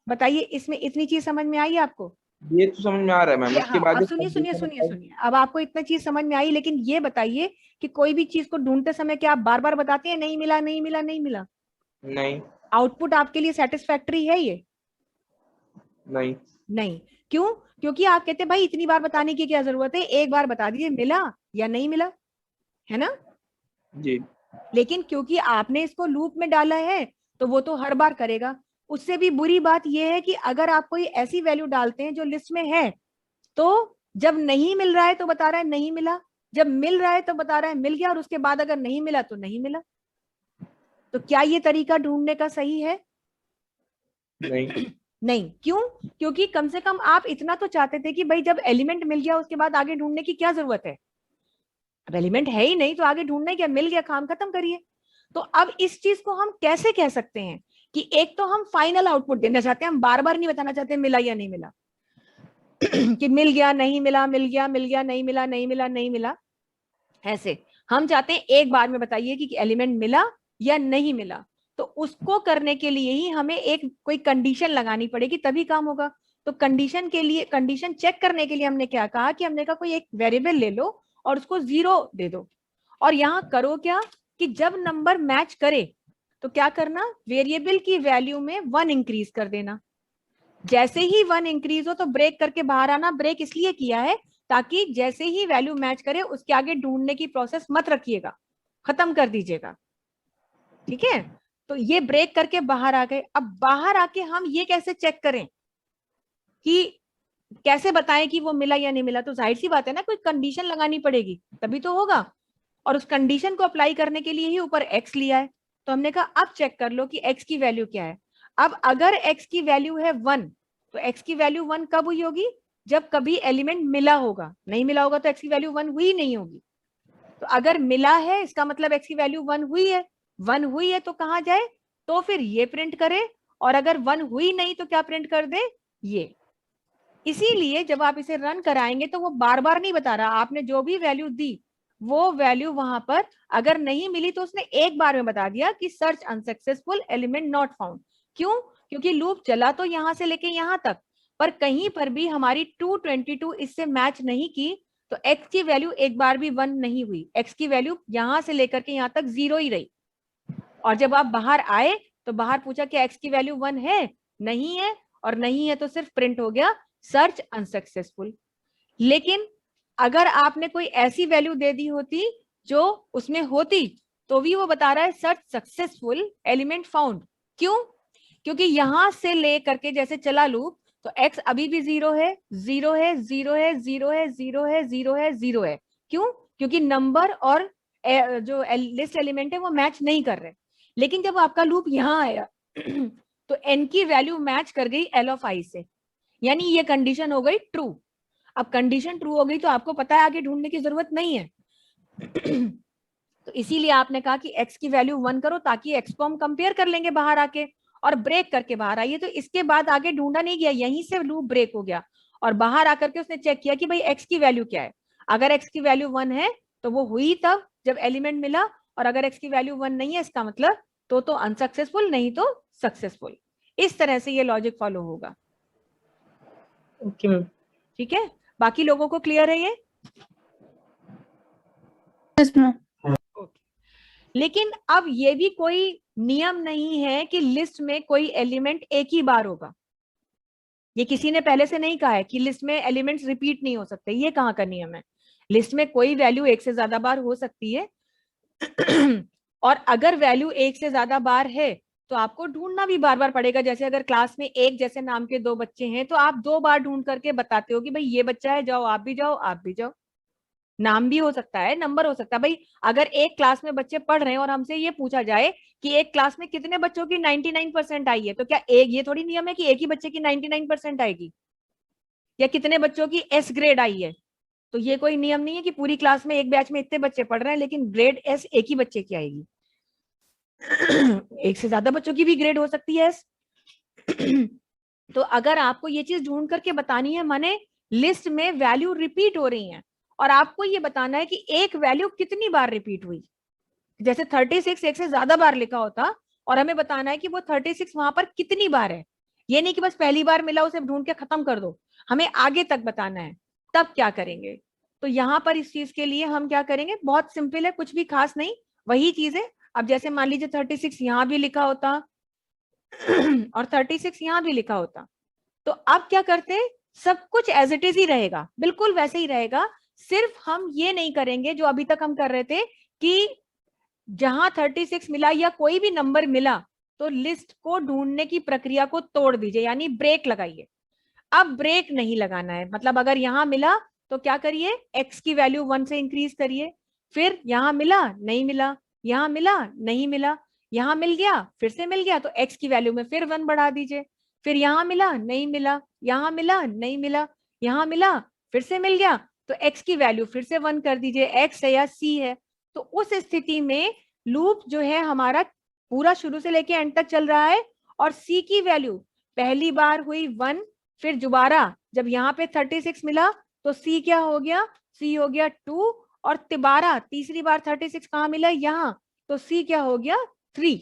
बताइए इसमें इतनी चीज समझ में आई आपको? ये तो समझ में आ रहा है मैम। इसके हाँ, बाद अब जो सुनिए सुनिए condition सुनिए apply- सुनिए, अब आपको इतना चीज समझ में आई, लेकिन ये बताइए कि कोई भी चीज को ढूंढते समय क्या आप बार बार बताते हैं नहीं मिला नहीं मिला नहीं मिला? नहीं आउटपुट आपके लिए सेटिस्फैक्टरी है ये? नहीं नहीं। क्यों? क्योंकि आप कहते हैं भाई इतनी बार बताने की क्या जरूरत है, एक बार बता दीजिए मिला या नहीं मिला, है ना? जी। लेकिन क्योंकि आपने इसको लूप में डाला है तो वो तो हर बार करेगा। उससे भी बुरी बात यह है कि अगर आप कोई ऐसी वैल्यू डालते हैं जो लिस्ट में है, तो जब नहीं मिल रहा है तो बता रहा है नहीं मिला, जब मिल रहा है तो बता रहा है मिल गया, और उसके बाद अगर नहीं मिला तो नहीं मिला। तो क्या ये तरीका ढूंढने का सही है? नहीं नहीं। क्यों? क्योंकि कम से कम आप इतना तो चाहते थे कि भाई जब एलिमेंट मिल गया उसके बाद आगे ढूंढने की क्या जरूरत है? अब एलिमेंट है ही नहीं तो आगे ढूंढने क्या, मिल गया काम खत्म करिए। तो अब इस चीज को हम कैसे कह सकते हैं कि एक तो हम फाइनल आउटपुट देना चाहते हैं, हम बार बार नहीं बताना चाहते मिला या नहीं मिला कि मिल गया नहीं मिला, मिल गया मिल गया, नहीं मिला नहीं मिला नहीं मिला, ऐसे हम चाहते हैं एक बार में बताइए कि एलिमेंट मिला या नहीं मिला। तो उसको करने के लिए ही हमें एक कोई कंडीशन लगानी पड़ेगी, तभी काम होगा। तो कंडीशन के लिए, कंडीशन चेक करने के लिए हमने क्या कहा कि हमने कहा कोई एक वेरिएबल ले लो और उसको 0 दे दो, और यहां करो क्या कि जब नंबर मैच करे तो क्या करना, वेरिएबल की वैल्यू में 1 इंक्रीज कर देना। जैसे ही 1 इंक्रीज हो तो ब्रेक करके बाहर आना। ब्रेक इसलिए किया है ताकि जैसे ही वैल्यू मैच करे उसके आगे ढूंढने की प्रोसेस मत रखिएगा, खत्म कर दीजिएगा, ठीक है? तो ये ब्रेक करके बाहर आ गए। अब बाहर आके हम ये कैसे चेक करें कि कैसे बताएं कि वो मिला या नहीं मिला? तो जाहिर सी बात है ना, कोई कंडीशन लगानी पड़ेगी तभी तो होगा, और उस कंडीशन को अप्लाई करने के लिए ही ऊपर x लिया है। तो हमने कहा अब चेक कर लो कि x की वैल्यू क्या है। अब अगर x की वैल्यू है 1, तो x की वैल्यू 1 कब हुई होगी, जब कभी एलिमेंट मिला होगा। नहीं मिला होगा तो x की वैल्यू 1 हुई नहीं होगी। तो अगर मिला है इसका मतलब x की वैल्यू 1 हुई है। 1 हुई है तो कहाँ जाए, तो फिर ये प्रिंट करे, और अगर 1 हुई नहीं तो क्या प्रिंट कर दे, ये। इसीलिए जब आप इसे रन कराएंगे तो वो बार बार नहीं बता रहा, आपने जो भी वैल्यू दी वो वैल्यू वहां पर अगर नहीं मिली तो उसने एक बार में बता दिया कि search unsuccessful, element not found. क्यों? क्योंकि लूप चला तो यहां से लेके यहां तक, पर कहीं पर भी हमारी 222 इससे मैच नहीं की, तो x की वैल्यू एक बार भी 1 नहीं हुई। x की वैल्यू यहां से लेकर के यहां तक 0 ही रही। और जब आप बाहर आए तो बाहर पूछा कि x की वैल्यू 1 है, नहीं है, और नहीं है तो सिर्फ प्रिंट हो गया सर्च अनसक्सेसफुल। लेकिन अगर आपने कोई ऐसी वैल्यू दे दी होती जो उसमें होती, तो भी वो बता रहा है सर्च सक्सेसफुल, एलिमेंट फाउंड। क्यों? क्योंकि यहां से ले करके जैसे चला लूप, तो x अभी भी 0 है, 0 है, 0 है, 0 है, 0 है, 0 है, 0 है। क्यों? क्योंकि नंबर और जो लिस्ट एलिमेंट है वो मैच नहीं कर रहे। लेकिन जब आपका लूप यहां आया तो n की वैल्यू मैच कर गई l ऑफ i से, यानी ये कंडीशन हो गई ट्रू। अब कंडीशन ट्रू हो गई तो आपको पता है आगे ढूंढने की जरूरत नहीं है तो इसीलिए आपने कहा कि x की वैल्यू 1 करो ताकि x को हम कंपेयर कर लेंगे बाहर आके, और ब्रेक करके बाहर आइए। तो इसके बाद आगे ढूंढा नहीं गया, यहीं से लूप ब्रेक हो गया, और बाहर आकर के उसने चेक किया कि भाई x की वैल्यू क्या है। अगर x की वैल्यू 1 है तो वो हुई तब जब एलिमेंट मिला, और अगर x की वैल्यू 1 नहीं है इसका मतलब तो अनसक्सेसफुल, नहीं तो सक्सेसफुल। इस तरह से ये लॉजिक फॉलो होगा। Okay ma'am. ठीक है, बाकी लोगों को क्लियर है ये? Yes ma'am. लेकिन अब ये भी कोई नियम नहीं है कि लिस्ट में कोई एलिमेंट एक ही बार होगा। ये किसी ने पहले से नहीं कहा है कि लिस्ट में एलिमेंट्स रिपीट नहीं हो सकते, ये कहाँ का नियम है? लिस्ट में कोई वैल्यू एक से ज्यादा बार हो सकती है और अगर वैल्यू एक से ज्यादा बार है तो आपको ढूंढना भी बार बार पड़ेगा। जैसे अगर क्लास में एक जैसे नाम के 2 बच्चे हैं तो आप 2 बार ढूंढ करके बताते हो कि भाई ये बच्चा है, जाओ आप भी जाओ, आप भी जाओ। नाम भी हो सकता है, नंबर हो सकता है। भाई अगर एक क्लास में बच्चे पढ़ रहे हैं और हमसे ये पूछा जाए कि एक क्लास में कितने बच्चों की 99% आई है, तो क्या एक ये थोड़ी नियम है कि एक ही बच्चे की 99% आएगी, या कितने बच्चों की एस ग्रेड आई है? तो ये कोई नियम नहीं है कि पूरी क्लास में एक बैच में इतने बच्चे पढ़ रहे हैं लेकिन ग्रेड एस एक ही बच्चे की आएगी एक से ज्यादा बच्चों की भी ग्रेड हो सकती है एस तो अगर आपको ये चीज ढूंढ करके बतानी है, माने लिस्ट में वैल्यू रिपीट हो रही है और आपको ये बताना है कि एक वैल्यू कितनी बार रिपीट हुई। जैसे 36 एक से ज्यादा बार लिखा होता और हमें बताना है कि वो 36 वहां पर कितनी बार है। ये नहीं कि बस पहली बार मिला उसे ढूंढ के खत्म कर दो। हमें आगे तक बताना है, तब क्या करेंगे? तो यहाँ पर इस चीज के लिए हम क्या करेंगे, बहुत सिंपल है, कुछ भी खास नहीं, वही चीज है। अब जैसे मान लीजिए 36 यहाँ भी लिखा होता और 36 यहाँ भी लिखा होता, तो अब क्या करते, सब कुछ एज इट इज ही रहेगा, बिल्कुल वैसे ही रहेगा। सिर्फ हम ये नहीं करेंगे जो अभी तक हम कर रहे थे कि जहां 36 मिला या कोई भी नंबर मिला तो लिस्ट को ढूंढने की प्रक्रिया को तोड़ दीजिए, यानी ब्रेक लगाइए। अब ब्रेक नहीं लगाना है, मतलब अगर यहां मिला तो क्या करिए, x की वैल्यू 1 से इंक्रीज करिए, फिर यहां मिला नहीं मिला, यहां मिला नहीं मिला, यहां मिल गया फिर से मिल गया तो x की वैल्यू में फिर 1 बढ़ा दीजिए, फिर यहां मिला नहीं मिला, यहां मिला नहीं मिला, यहां मिला फिर से मिल गया तो x की वैल्यू फिर से 1 कर दीजिए, x है या c है। तो उस स्थिति में लूप जो है हमारा पूरा शुरू से लेके एंड तक चल रहा है, और c की वैल्यू पहली बार हुई 1, फिर दोबारा जब यहाँ पे 36 मिला तो c क्या हो गया, c हो गया 2, और तिबारा तीसरी बार 36 कहाँ मिला, यहाँ, तो c क्या हो गया 3।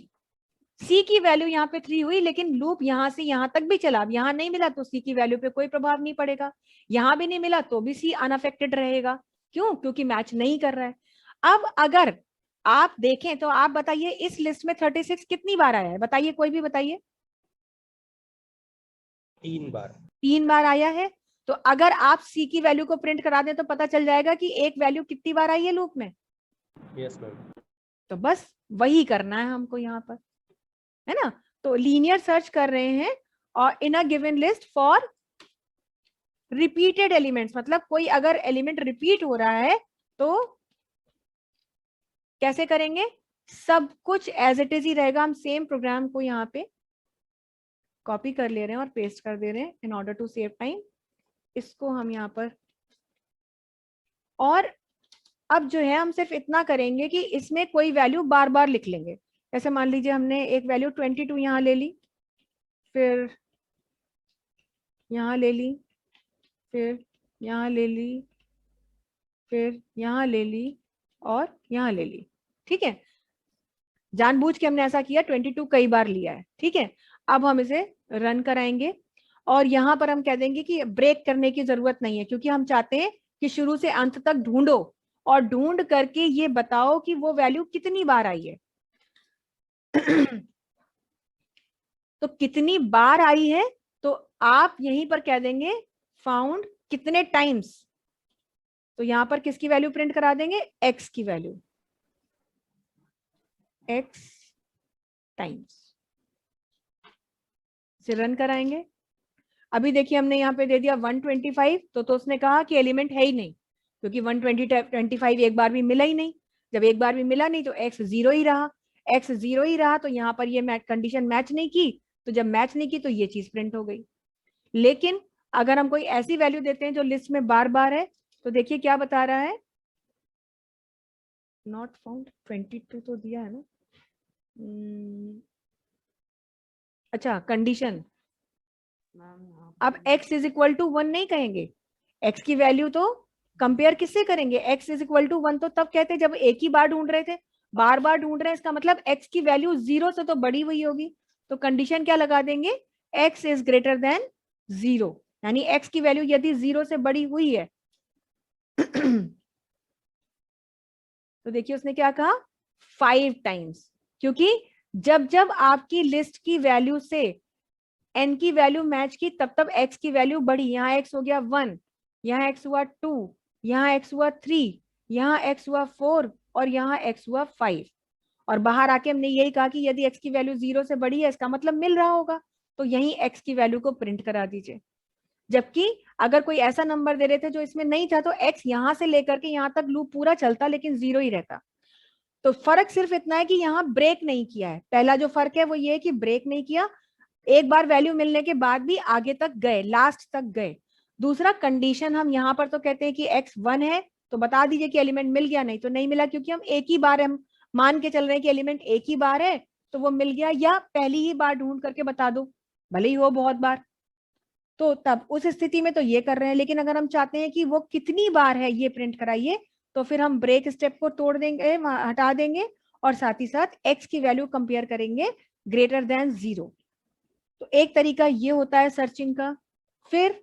c की वैल्यू यहाँ पे 3 हुई, लेकिन लूप यहाँ से यहाँ तक भी चला, अब यहाँ नहीं मिला तो c की वैल्यू पे कोई प्रभाव नहीं पड़ेगा, यहाँ भी नहीं मिला तो भी c अनअफेक्टेड रहेगा। क्यों? क्योंकि मैच नहीं कर रहा है। अब अगर आप देखें तो आप बताइए इस लिस्ट में 36 कितनी बार आया है, बताइए, कोई भी बताइए। 3 बार। 3 बार आया है। तो अगर आप c की वैल्यू को प्रिंट करा दें तो पता चल जाएगा कि एक वैल्यू कितनी बार आई है लूप में। Yes ma'am. तो बस वही करना है हमको यहाँ पर, है ना। तो लीनियर सर्च कर रहे हैं और in a given list for repeated elements, मतलब कोई अगर एलिमेंट रिपीट हो रहा है तो कैसे करेंगे, सब कुछ एज इट इज ही रहेगा। हम सेम प्रोग्राम को यहाँ पे कॉपी कर ले रहे हैं और पेस्ट कर दे रहे हैं in order to save time. इसको हम यहाँ पर, और अब जो है हम सिर्फ इतना करेंगे कि इसमें कोई वैल्यू बार बार लिख लेंगे। जैसे मान लीजिए हमने एक वैल्यू 22 यहाँ ले ली, फिर यहाँ ले ली, फिर यहाँ ले ली, फिर यहाँ ले ली और यहाँ ले ली, ठीक है। जानबूझ के हमने ऐसा किया, 22 कई बार लिया है, ठीक है। अब हम इसे रन कराएंगे और यहाँ पर हम कह देंगे कि ब्रेक करने की जरूरत नहीं है, क्योंकि हम चाहते हैं कि शुरू से अंत तक ढूंढो और ढूंढ करके ये बताओ कि वो वैल्यू कितनी बार आई है। तो कितनी बार आई है तो आप यहीं पर कह देंगे फाउंड कितने टाइम्स, तो यहां पर किसकी वैल्यू प्रिंट करा देंगे, x की वैल्यू, x टाइम्स से रन कराएंगे। अभी देखिए हमने यहाँ पे दे दिया 125, तो उसने कहा कि एलिमेंट है ही नहीं, क्योंकि 125 एक बार भी मिला ही नहीं। जब एक बार भी मिला नहीं तो x 0 ही रहा, x 0 ही रहा, तो यहाँ पर ये कंडीशन मैच नहीं की, तो जब मैच नहीं की तो ये चीज प्रिंट हो गई। लेकिन अगर हम कोई ऐसी वैल्यू देते हैं जो लिस्ट में बार बार है, तो देखिए क्या बता रहा है, नॉट फाउंड, 22 तो दिया है ना। अच्छा, कंडीशन, अब x इज इक्वल टू 1 नहीं कहेंगे, x की वैल्यू तो कंपेयर किससे करेंगे, x इज इक्वल टू 1 तो तब कहते जब एक ही बार ढूंढ रहे थे, बार बार ढूंढ रहे हैं, इसका मतलब x की वैल्यू 0 से तो बड़ी हुई होगी। तो कंडीशन क्या लगा देंगे, x इज ग्रेटर देन 0, यानी x की वैल्यू यदि 0 से बड़ी हुई है तो देखिए उसने क्या कहा 5 टाइम्स, क्योंकि जब जब आपकी लिस्ट की वैल्यू से n की वैल्यू मैच की तब तब x की वैल्यू बढ़ी। यहाँ x हो गया 1, यहाँ x हुआ 2, यहाँ x हुआ 3, यहाँ x हुआ 4 और यहाँ x हुआ 5। और बाहर आके हमने यही कहा कि यदि x की वैल्यू 0 से बड़ी है इसका मतलब मिल रहा होगा, तो यही x की वैल्यू को प्रिंट करा दीजिए। जबकि अगर कोई ऐसा नंबर दे रहे थे जो इसमें नहीं था तो x यहाँ से लेकर के यहाँ तक लूप पूरा चलता लेकिन 0 ही रहता। तो फर्क सिर्फ इतना है कि यहाँ ब्रेक नहीं किया है। पहला जो फर्क है वो ये है कि ब्रेक नहीं किया, एक बार वैल्यू मिलने के बाद भी आगे तक गए, लास्ट तक गए। दूसरा कंडीशन, हम यहाँ पर तो कहते हैं कि x 1 है तो बता दीजिए कि एलिमेंट मिल गया, नहीं तो नहीं मिला, क्योंकि हम एक ही बार हम मान के चल रहे हैं कि एलिमेंट एक ही बार है तो वो मिल गया, या पहली ही बार ढूंढ करके बता दो भले ही हो बहुत बार, तो तब उस स्थिति में तो ये कर रहे हैं। लेकिन अगर हम चाहते हैं कि वो कितनी बार है ये प्रिंट कराइए, तो फिर हम ब्रेक स्टेप को तोड़ देंगे, हटा देंगे और साथ ही साथ x की वैल्यू कंपेयर करेंगे ग्रेटर देन 0। तो एक तरीका ये होता है सर्चिंग का। फिर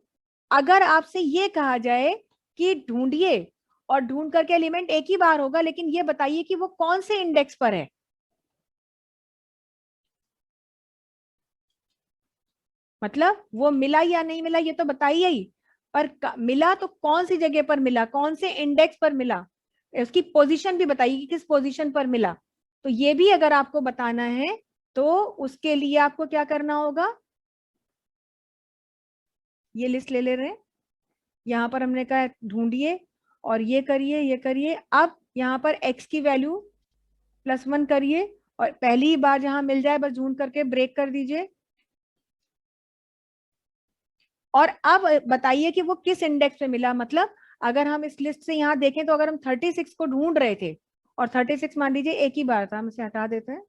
अगर आपसे ये कहा जाए कि ढूंढिए और ढूंढ करके एलिमेंट एक ही बार होगा, लेकिन ये बताइए कि वो कौन से इंडेक्स पर है, मतलब वो मिला या नहीं मिला ये तो बताइए ही, पर मिला तो कौन सी जगह पर मिला, कौन से इंडेक्स पर मिला, उसकी पोजीशन भी बताइए कि किस पोजीशन पर मिला। तो ये भी अगर आपको बताना है तो उसके लिए आपको क्या करना होगा, ये लिस्ट ले रहे हैं, यहाँ पर हमने कहा ढूंढिए और ये करिए ये करिए। अब यहाँ पर x की वैल्यू +1 करिए और पहली बार जहां मिल जाए बस ढूंढ करके ब्रेक कर दीजिए। और अब बताइए कि वो किस इंडेक्स पे मिला, मतलब अगर हम इस लिस्ट से यहाँ देखें तो अगर हम 36 को ढूंढ रहे थे और 36 मान लीजिए एक ही बार था, हम इसे हटा देते हैं,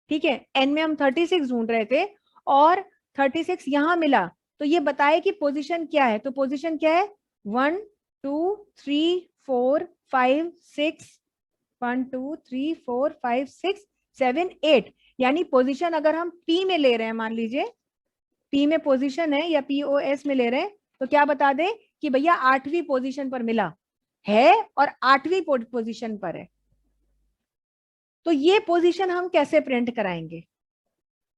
ठीक है, n में हम 36 ढूंढ रहे थे और 36 यहाँ मिला, तो ये बताए कि पोजीशन क्या है। तो पोजीशन क्या है, 1 2 3 4 5 6, 1 2 3 4 5 6 7 8, यानी पोजीशन अगर हम P में ले रहे हैं, मान लीजिए P में पोजीशन है या POS में ले रहे हैं, तो क्या बता दें कि भैया 8वीं पोजीशन पर मिला है और 8वीं पोजीशन पर है। तो ये पोजीशन हम कैसे प्रिंट कराएंगे,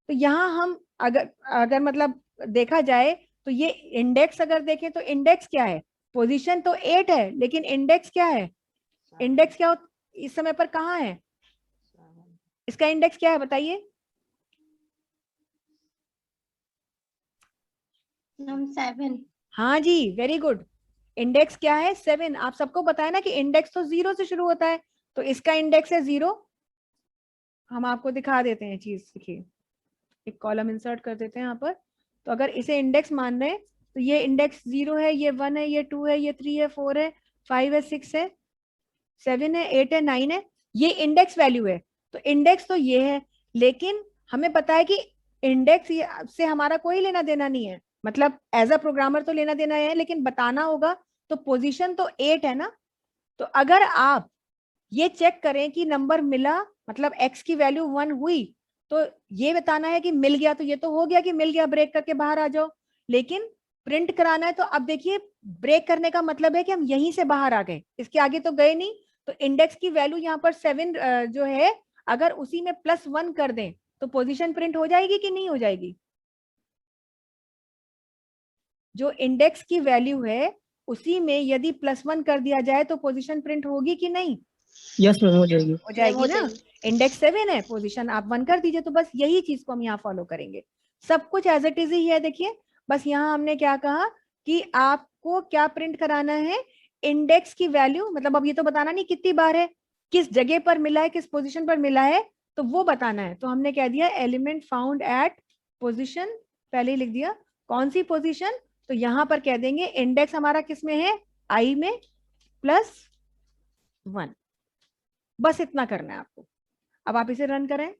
तो यहाँ हम अगर अगर मतलब देखा जाए तो ये इंडेक्स अगर देखें तो इंडेक्स क्या है, पोजीशन तो 8 है लेकिन इंडेक्स क्या है, इंडेक्स क्या इस समय पर कहाँ है, इसका इंडेक्स क्या है बताइए। 7। हाँ जी, वेरी गुड, इंडेक्स क्या है 7। आप सबको पता है ना कि इंडेक्स तो 0 से शुरू होता है, तो इसका इंडेक्स है 0। हम आपको दिखा देते हैं चीज, देखिए एक कॉलम इंसर्ट कर देते हैं यहाँ पर। तो अगर इसे इंडेक्स मान रहे हैं तो ये इंडेक्स 0 है, ये 1 है, ये 2 है, ये 3 है, 4 है, 5 है, 6 है, 7 है, 8 है, 9 है, ये इंडेक्स वैल्यू है। तो इंडेक्स तो ये है, लेकिन हमें पता है कि इंडेक्स से हमारा कोई लेना देना नहीं है, मतलब एज अ प्रोग्रामर तो लेना देना है, लेकिन बताना होगा। तो पोजीशन तो 8 है ना, तो अगर आप ये चेक करें कि नंबर मिला, मतलब x की वैल्यू 1 हुई, तो ये बताना है कि मिल गया, तो ये तो हो गया कि मिल गया, ब्रेक करके बाहर आ जाओ। लेकिन प्रिंट कराना है तो अब देखिए ब्रेक करने का मतलब है कि हम यहीं से बाहर आ गए, इसके आगे तो गए नहीं। तो इंडेक्स की वैल्यू यहाँ पर 7 जो है, अगर उसी में +1 कर दें तो पोजीशन प्रिंट हो जाएगी कि नहीं हो जाएगी, जो इंडेक्स की वैल्यू है उसी में यदि +1 कर दिया जाए तो पोजीशन प्रिंट होगी कि नहीं, यस मैम हो जाएगी। हो जाएगी ना। इंडेक्स 7 है, पोजीशन आप 1 कर दीजिए, तो बस यही चीज को हम यहाँ फॉलो करेंगे, सब कुछ एज इट इज ही है। देखिए बस यहाँ हमने क्या कहा कि आपको क्या प्रिंट कराना है, इंडेक्स की वैल्यू, मतलब अब ये तो बताना नहीं कितनी बार है, किस जगह पर मिला है, किस पोजीशन पर मिला है, तो वो बताना है। तो हमने कह दिया एलिमेंट फाउंड एट पोजीशन, पहले ही लिख दिया कौन सी पोजीशन, तो यहाँ पर कह देंगे इंडेक्स हमारा किस में है, I में +1, बस इतना करना है आपको। अब आप इसे रन करें,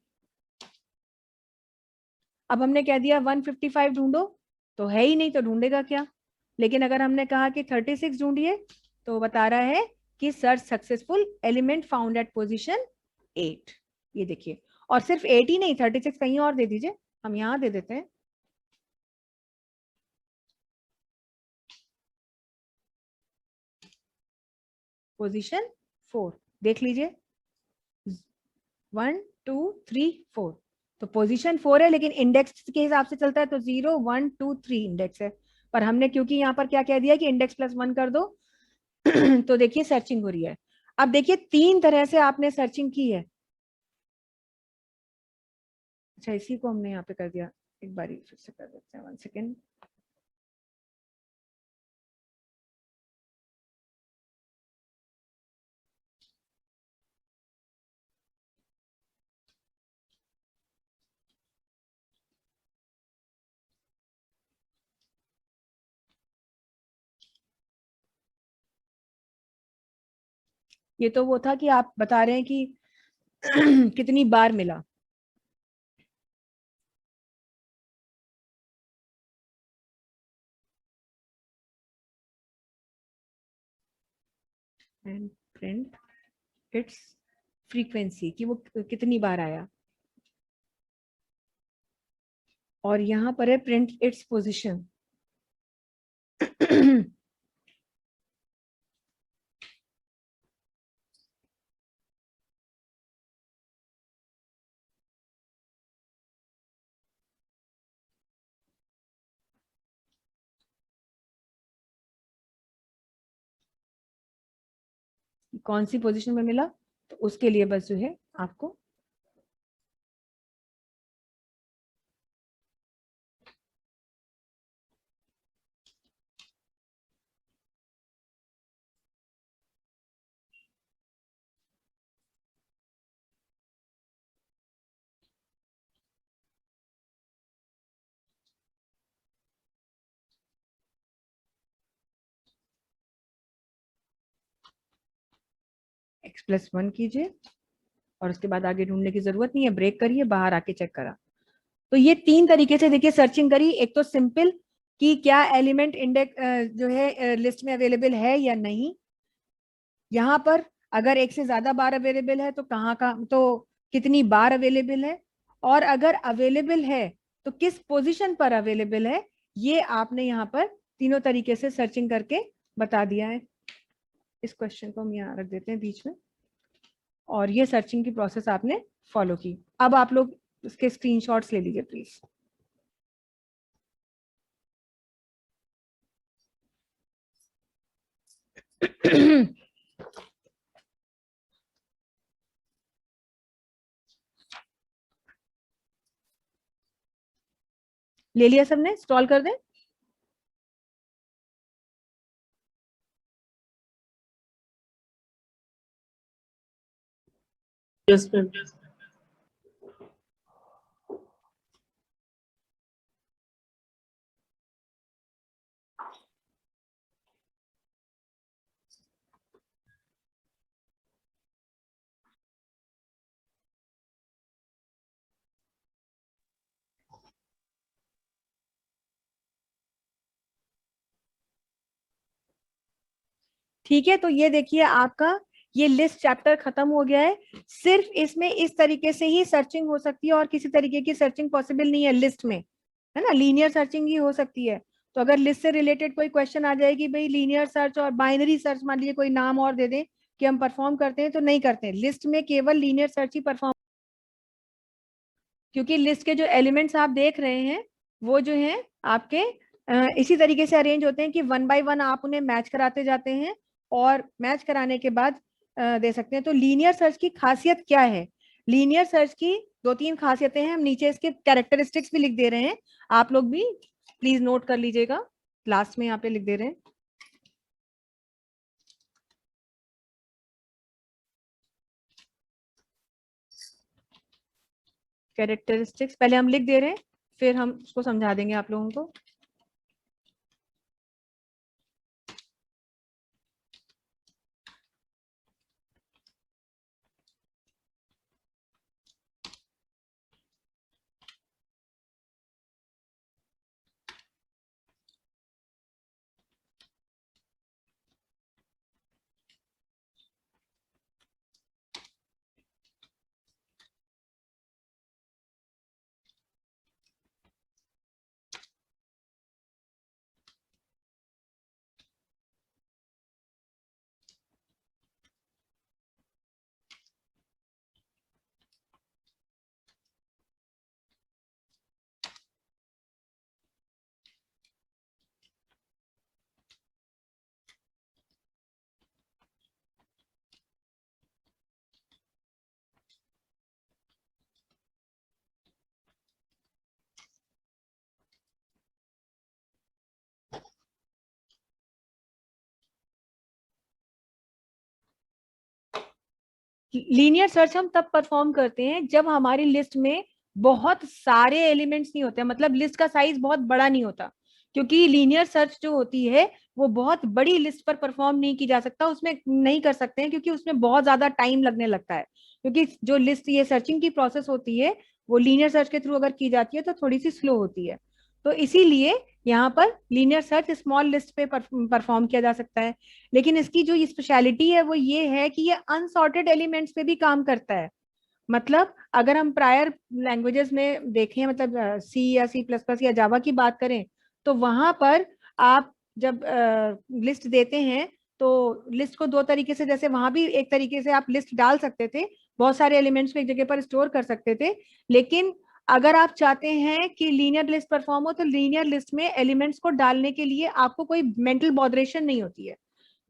अब हमने कह दिया 155 ढूंढो, तो है ही नहीं तो ढूंढेगा क्या। लेकिन अगर हमने कहा कि 36 ढूंढिए, तो बता रहा है कि search successful, element found at position 8, ये देखिए। और सिर्फ 8 ही नहीं, 36 कहीं और दे दीजिए, हम यहाँ दे देते हैं, पोजीशन 4, देख लीजिए 1 2 3 4, तो पोजीशन 4 है, लेकिन इंडेक्स के हिसाब से चलता है तो 0 1 2 3 इंडेक्स है। पर हमने क्योंकि यहाँ पर क्या कह दिया कि इंडेक्स +1 कर दो तो देखिए सर्चिंग हो रही है। अब देखिए 3 तरह से आपने सर्चिंग की है, अच्छा इसी को हमने यहाँ पे कर दिया, एक बार फिर से कर देते हैं, 1 सेकेंड। ये तो वो था कि आप बता रहे हैं कि कितनी बार मिला, एंड प्रिंट इट्स फ्रीक्वेंसी, कि वो कितनी बार आया, और यहाँ पर है प्रिंट इट्स पोजीशन, कौन सी पोजीशन में मिला, तो उसके लिए बस जो है आपको x+1 कीजिए और उसके बाद आगे ढूंढने की जरूरत नहीं है, ब्रेक करिए, बाहर आके चेक करा। तो ये 3 तरीके से देखिए सर्चिंग करी। एक तो सिंपल कि क्या एलिमेंट इंडेक्स जो है लिस्ट में अवेलेबल है या नहीं, यहाँ पर अगर एक से ज्यादा बार अवेलेबल है तो कहाँ का, तो कितनी बार अवेलेबल है, और अगर अवेलेबल है तो किस पोजीशन पर अवेलेबल है, ये आपने यहाँ पर तीनों तरीके से सर्चिंग करके बता दिया है। इस क्वेश्चन को हम यहाँ रख देते हैं बीच में, और ये सर्चिंग की प्रोसेस आपने फॉलो की। अब आप लोग इसके स्क्रीनशॉट्स ले लीजिए प्लीज। ले लिया सबने, स्क्रॉल कर दें। Yes ma'am. ठीक है, तो ये देखिए आपका ये लिस्ट चैप्टर खत्म हो गया है। सिर्फ इसमें इस तरीके से ही सर्चिंग हो सकती है और किसी तरीके की सर्चिंग पॉसिबल नहीं है लिस्ट में, है ना। लीनियर सर्चिंग ही हो सकती है। तो अगर लिस्ट से रिलेटेड कोई क्वेश्चन आ जाएगी, भाई लीनियर सर्च और बाइनरी सर्च मान लीजिए कोई नाम और दे दें कि हम परफॉर्म करते हैं, तो नहीं करते हैं। लिस्ट में केवल लीनियर सर्च ही परफॉर्म, क्योंकि लिस्ट के जो एलिमेंट्स आप देख रहे हैं वो जो है आपके इसी तरीके से अरेंज होते हैं कि 1 बाय 1 आप उन्हें मैच कराते जाते हैं और मैच कराने के बाद दे सकते हैं। तो लीनियर सर्च की खासियत क्या है? लीनियर सर्च की 2-3 खासियतें हैं, हम नीचे इसके कैरेक्टरिस्टिक्स भी लिख दे रहे हैं, आप लोग भी प्लीज नोट कर लीजिएगा, लास्ट में यहाँ पे लिख दे रहे हैं। कैरेक्टरिस्टिक्स पहले हम लिख दे रहे हैं, फिर हम उसको समझा देंगे आप लोगों को। लीनियर सर्च हम तब परफॉर्म करते हैं जब हमारी लिस्ट में बहुत सारे एलिमेंट्स नहीं होते, मतलब लिस्ट का साइज बहुत बड़ा नहीं होता, क्योंकि लीनियर सर्च जो होती है वो बहुत बड़ी लिस्ट पर परफॉर्म नहीं की जा सकता, उसमें नहीं कर सकते हैं क्योंकि उसमें बहुत ज्यादा टाइम लगने लगता है। क्योंकि जो लिस्ट ये सर्चिंग की प्रोसेस होती है वो लीनियर सर्च के थ्रू अगर की जाती है तो थोड़ी सी स्लो होती है। तो इसीलिए यहाँ पर लीनियर सर्च स्मॉल लिस्ट पे परफॉर्म किया जा सकता है। लेकिन इसकी जो स्पेशलिटी है वो ये है कि ये अनसॉर्टेड एलिमेंट्स पे भी काम करता है। मतलब अगर हम प्रायर लैंग्वेजेस में देखें, मतलब सी या C++ या जावा की बात करें, तो वहां पर आप जब लिस्ट देते हैं तो लिस्ट को 2 तरीके से, जैसे वहां भी एक तरीके से आप लिस्ट डाल सकते थे, बहुत सारे एलिमेंट्स को एक जगह पर स्टोर कर सकते थे। लेकिन अगर आप चाहते हैं कि लीनियर लिस्ट परफॉर्म हो तो लीनियर लिस्ट में एलिमेंट्स को डालने के लिए आपको कोई मेंटल बॉदरेशन नहीं होती है।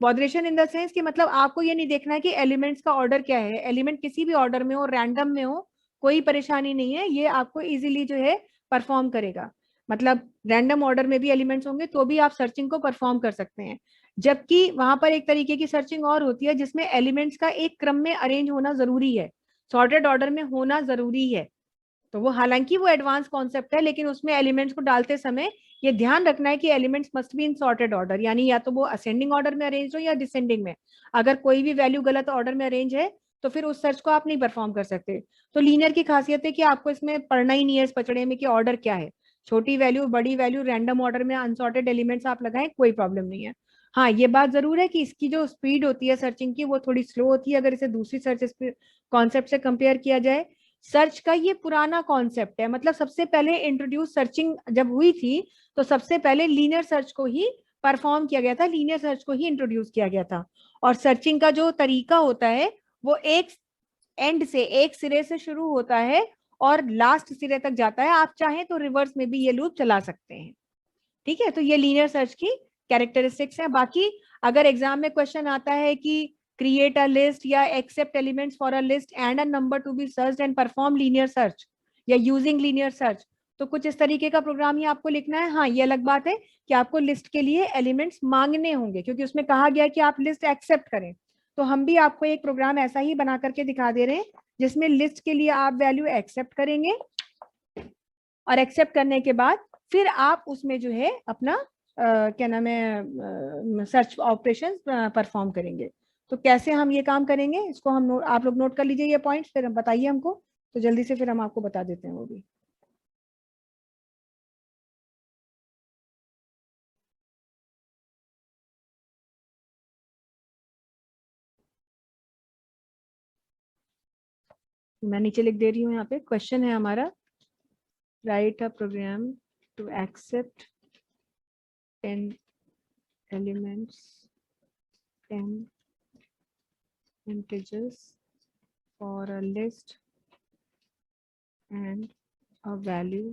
मॉडरेशन इन द सेंस कि मतलब आपको ये नहीं देखना है कि एलिमेंट्स का ऑर्डर क्या है, एलिमेंट किसी भी ऑर्डर में हो, रैंडम में हो, कोई परेशानी नहीं है, ये आपको इजीली जो है परफॉर्म करेगा। मतलब रैंडम ऑर्डर में भी एलिमेंट्स होंगे तो भी आप सर्चिंग को परफॉर्म कर सकते हैं। जबकि वहां पर एक तरीके की सर्चिंग और होती है जिसमें एलिमेंट्स का एक क्रम में अरेंज होना जरूरी है, सॉर्टेड ऑर्डर में होना जरूरी है। तो वो हालांकि वो एडवांस कॉन्सेप्ट है, लेकिन उसमें एलिमेंट्स को डालते समय ये ध्यान रखना है कि elements must be in sorted order, यानी या तो वो असेंडिंग ऑर्डर में अरेंज हो या डिसेंडिंग में। अगर कोई भी वैल्यू गलत ऑर्डर में अरेंज है तो फिर उस सर्च को आप नहीं परफॉर्म कर सकते। तो लीनियर की खासियत है कि आपको इसमें पढ़ना ही नहीं है इस पचड़े में कि ऑर्डर क्या है, छोटी वैल्यू बड़ी वैल्यू रैंडम ऑर्डर में अनसॉर्टेड एलिमेंट्स आप लगाएं, कोई प्रॉब्लम नहीं है। हाँ, ये बात जरूर है कि इसकी जो स्पीड होती है सर्चिंग की वो थोड़ी स्लो होती है अगर इसे दूसरी सर्च कॉन्सेप्ट से कंपेयर किया जाए। सर्च का ये पुराना कॉन्सेप्ट है, मतलब सबसे पहले इंट्रोड्यूस सर्चिंग जब हुई थी तो सबसे पहले लीनियर सर्च को ही परफॉर्म किया गया था, लीनियर सर्च को ही इंट्रोड्यूस किया गया था। और सर्चिंग का जो तरीका होता है वो एक एंड से, एक सिरे से शुरू होता है और लास्ट सिरे तक जाता है। आप चाहें तो रिवर्स में भी ये लूप चला सकते हैं। ठीक है, तो ये लीनियर सर्च की कैरेक्टरिस्टिक्स है। बाकी अगर एग्जाम में क्वेश्चन आता है कि क्रिएट अ लिस्ट या accept elements for a list and a number to be searched and perform linear search या यूजिंग लीनियर सर्च, तो कुछ इस तरीके का प्रोग्राम ही आपको लिखना है। हाँ, ये अलग बात है कि आपको लिस्ट के लिए एलिमेंट्स मांगने होंगे, क्योंकि उसमें कहा गया है कि आप लिस्ट एक्सेप्ट करें। तो हम भी आपको एक प्रोग्राम ऐसा ही बना करके दिखा दे रहे हैं जिसमें लिस्ट के लिए आप वैल्यू एक्सेप्ट करेंगे और एक्सेप्ट करने के बाद फिर आप उसमें जो है अपना क्या नाम है सर्च ऑपरेशन परफॉर्म करेंगे। तो कैसे हम ये काम करेंगे इसको हम आप लोग नोट कर लीजिए ये पॉइंट्स, फिर बताइए हमको, तो जल्दी से फिर हम आपको बता देते हैं वो भी। मैं नीचे लिख दे रही हूँ, यहाँ पे क्वेश्चन है हमारा, write a program to accept 10 elements 10 integers for a list and a value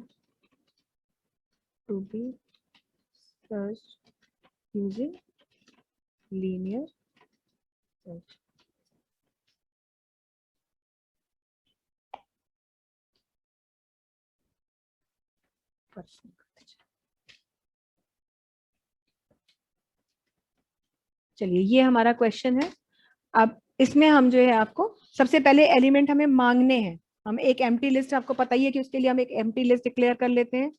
to be searched using linear search. चलिए, ये हमारा क्वेश्चन है। अब इसमें हम जो है आपको सबसे पहले एलिमेंट हमें मांगने हैं। हम एक एम्प्टी लिस्ट, आपको पता ही है कि उसके लिए हम एक एम्प्टी लिस्ट डिक्लेयर कर लेते हैं।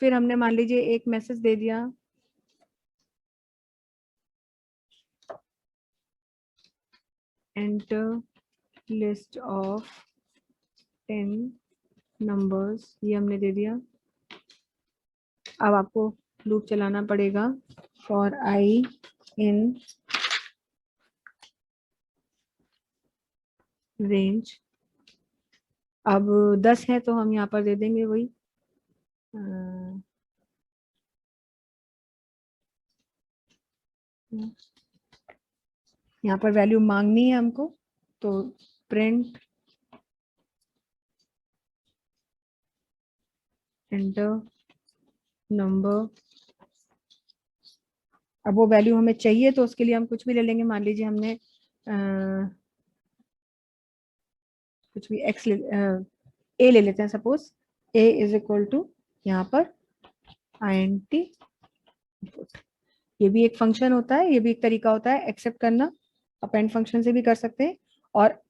फिर हमने मान लीजिए एक मैसेज दे दिया, एंटर लिस्ट ऑफ 10 नंबर्स, ये हमने दे दिया। अब आपको लूप चलाना पड़ेगा फॉर आई इन रेंज। अब 10 है तो हम यहाँ पर दे देंगे वही यहाँ पर वैल्यू मांगनी है हमको, तो प्रिंट एंटर नंबर। अब वो वैल्यू हमें चाहिए तो उसके लिए हम कुछ भी ले लेंगे। मान लीजिए हमने कुछ भी एक्स ए ले लेते हैं, suppose a is equal to यहाँ पर int input। ये भी एक फंक्शन होता है, ये भी एक तरीका होता है एक्सेप्ट करना, अपेंड फंक्शन से भी कर सकते हैं। और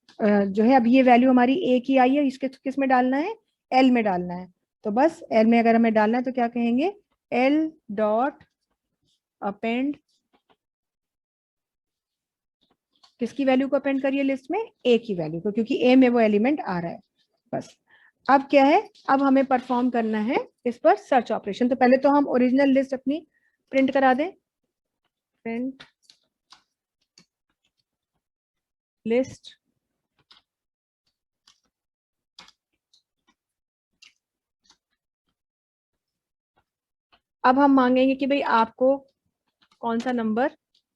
जो है अब ये वैल्यू हमारी ए की आई है, इसके किस में डालना है, एल में डालना है। तो बस एल में अगर हमें डालना है तो क्या कहेंगे, एल डॉट अपेंड, किसकी वैल्यू को अपेंड करिए लिस्ट में, ए की वैल्यू को, क्योंकि ए में वो एलिमेंट आ रहा है। बस अब क्या है, अब हमें परफॉर्म करना है इस पर सर्च ऑपरेशन। तो पहले तो हम ओरिजिनल लिस्ट अपनी प्रिंट करा दें, प्रिंट लिस्ट। अब हम मांगेंगे कि भाई आपको कौन सा नंबर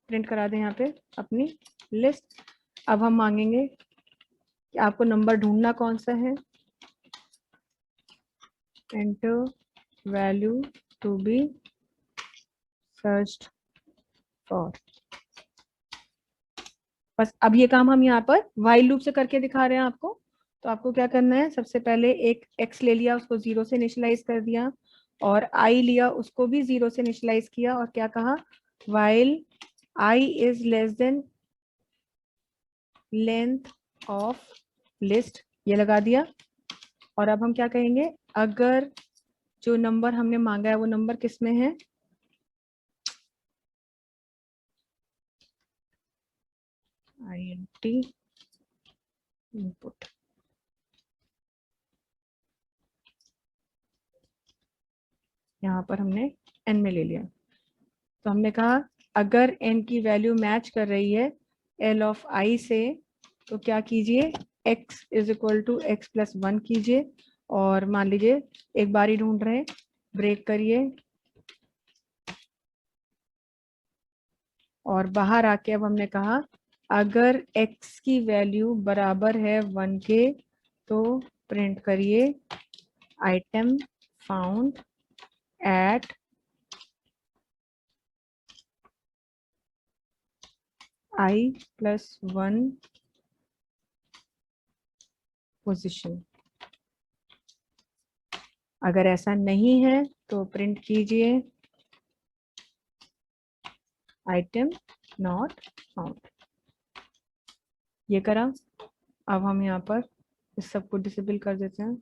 प्रिंट करा दें यहाँ पे अपनी लिस्ट। अब हम मांगेंगे कि आपको नंबर ढूंढना कौन सा है, enter value to be searched for. बस अब ये काम हम यहाँ पर while लूप से करके दिखा रहे हैं आपको। तो आपको क्या करना है, सबसे पहले एक x ले लिया, उसको 0 से इनिशियलाइज कर दिया, और i लिया, उसको भी 0 से इनिशियलाइज किया, और क्या कहा, while I is less than length of list, ये लगा दिया। और अब हम क्या कहेंगे, अगर जो नंबर हमने मांगा है वो नंबर किस में है, int इनपुट, यहाँ पर हमने n में ले लिया। तो हमने कहा अगर n की वैल्यू मैच कर रही है l ऑफ i से, तो क्या कीजिए, x is equal to x plus 1 कीजिए, और मान लीजिए एक बार ही ढूंढ रहे हैं, ब्रेक करिए, और बाहर आके अब हमने कहा अगर x की वैल्यू बराबर है 1 के, तो प्रिंट करिए item found at i plus 1 position. अगर ऐसा नहीं है तो प्रिंट कीजिए आइटम नॉट फाउंड। ये करा। अब हम यहाँ पर इस सबको डिसेबल कर देते हैं।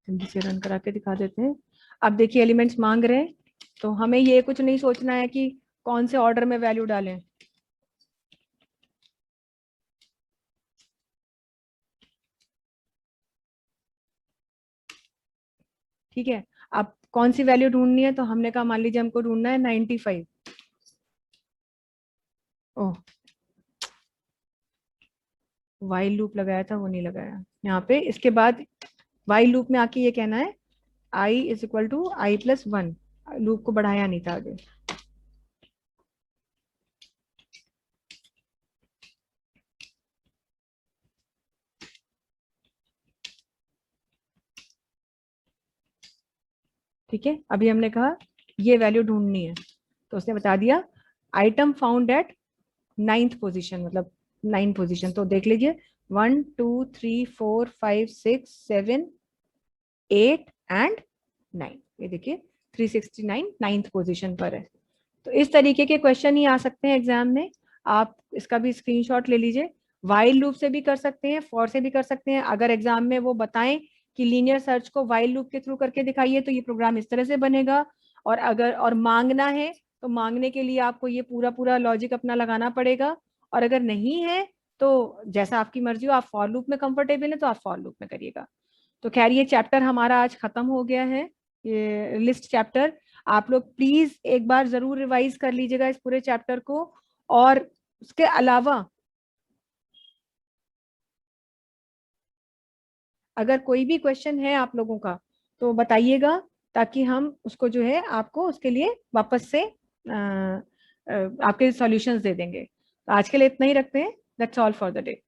जल्दी से रन करा के दिखा देते हैं। अब देखिए एलिमेंट्स मांग रहे हैं, तो हमें ये कुछ नहीं सोचना है कि कौन से ऑर्डर में वैल्यू डालें। ठीक है, अब कौन सी वैल्यू ढूंढनी है, तो हमने कहा मान लीजिए हमको ढूंढना है 95। ओह, वाइल लूप लगाया था वो नहीं लगाया यहाँ पे। इसके बाद वाइल लूप में आके ये कहना है i is equal to i plus 1, loop को बढ़ाया नहीं था आगे। ठीक है, अभी हमने कहा ये वैल्यू ढूंढनी है, तो उसने बता दिया item found at 9th position, मतलब 9 पोजीशन। तो देख लीजिए 1 2 3 4 5 6 7 8 एंड 9, ये देखिए 369 9th पोजीशन पर है। तो इस तरीके के क्वेश्चन ही आ सकते हैं एग्जाम में। आप इसका भी स्क्रीनशॉट ले लीजिए। वाइल लूप से भी कर सकते हैं, फॉर से भी कर सकते हैं। अगर एग्जाम में वो बताएं कि लीनियर सर्च को वाइल लूप के थ्रू करके दिखाइए, तो ये प्रोग्राम इस तरह से बनेगा। और अगर मांगना है तो मांगने के लिए आपको ये पूरा पूरा लॉजिक अपना लगाना पड़ेगा। और अगर नहीं है तो जैसा आपकी मर्जी हो, आप फॉर लूप में कंफर्टेबल है तो आप फॉर लूप में करिएगा। तो खैर ये चैप्टर हमारा आज खत्म हो गया है, ये लिस्ट चैप्टर। आप लोग प्लीज एक बार जरूर रिवाइज कर लीजिएगा इस पूरे चैप्टर को। और उसके अलावा अगर कोई भी क्वेश्चन है आप लोगों का तो बताइएगा, ताकि हम उसको जो है आपको उसके लिए वापस से आपके सॉल्यूशंस दे देंगे। तो आज के लिए इतना ही रखते हैं। That's all for the day.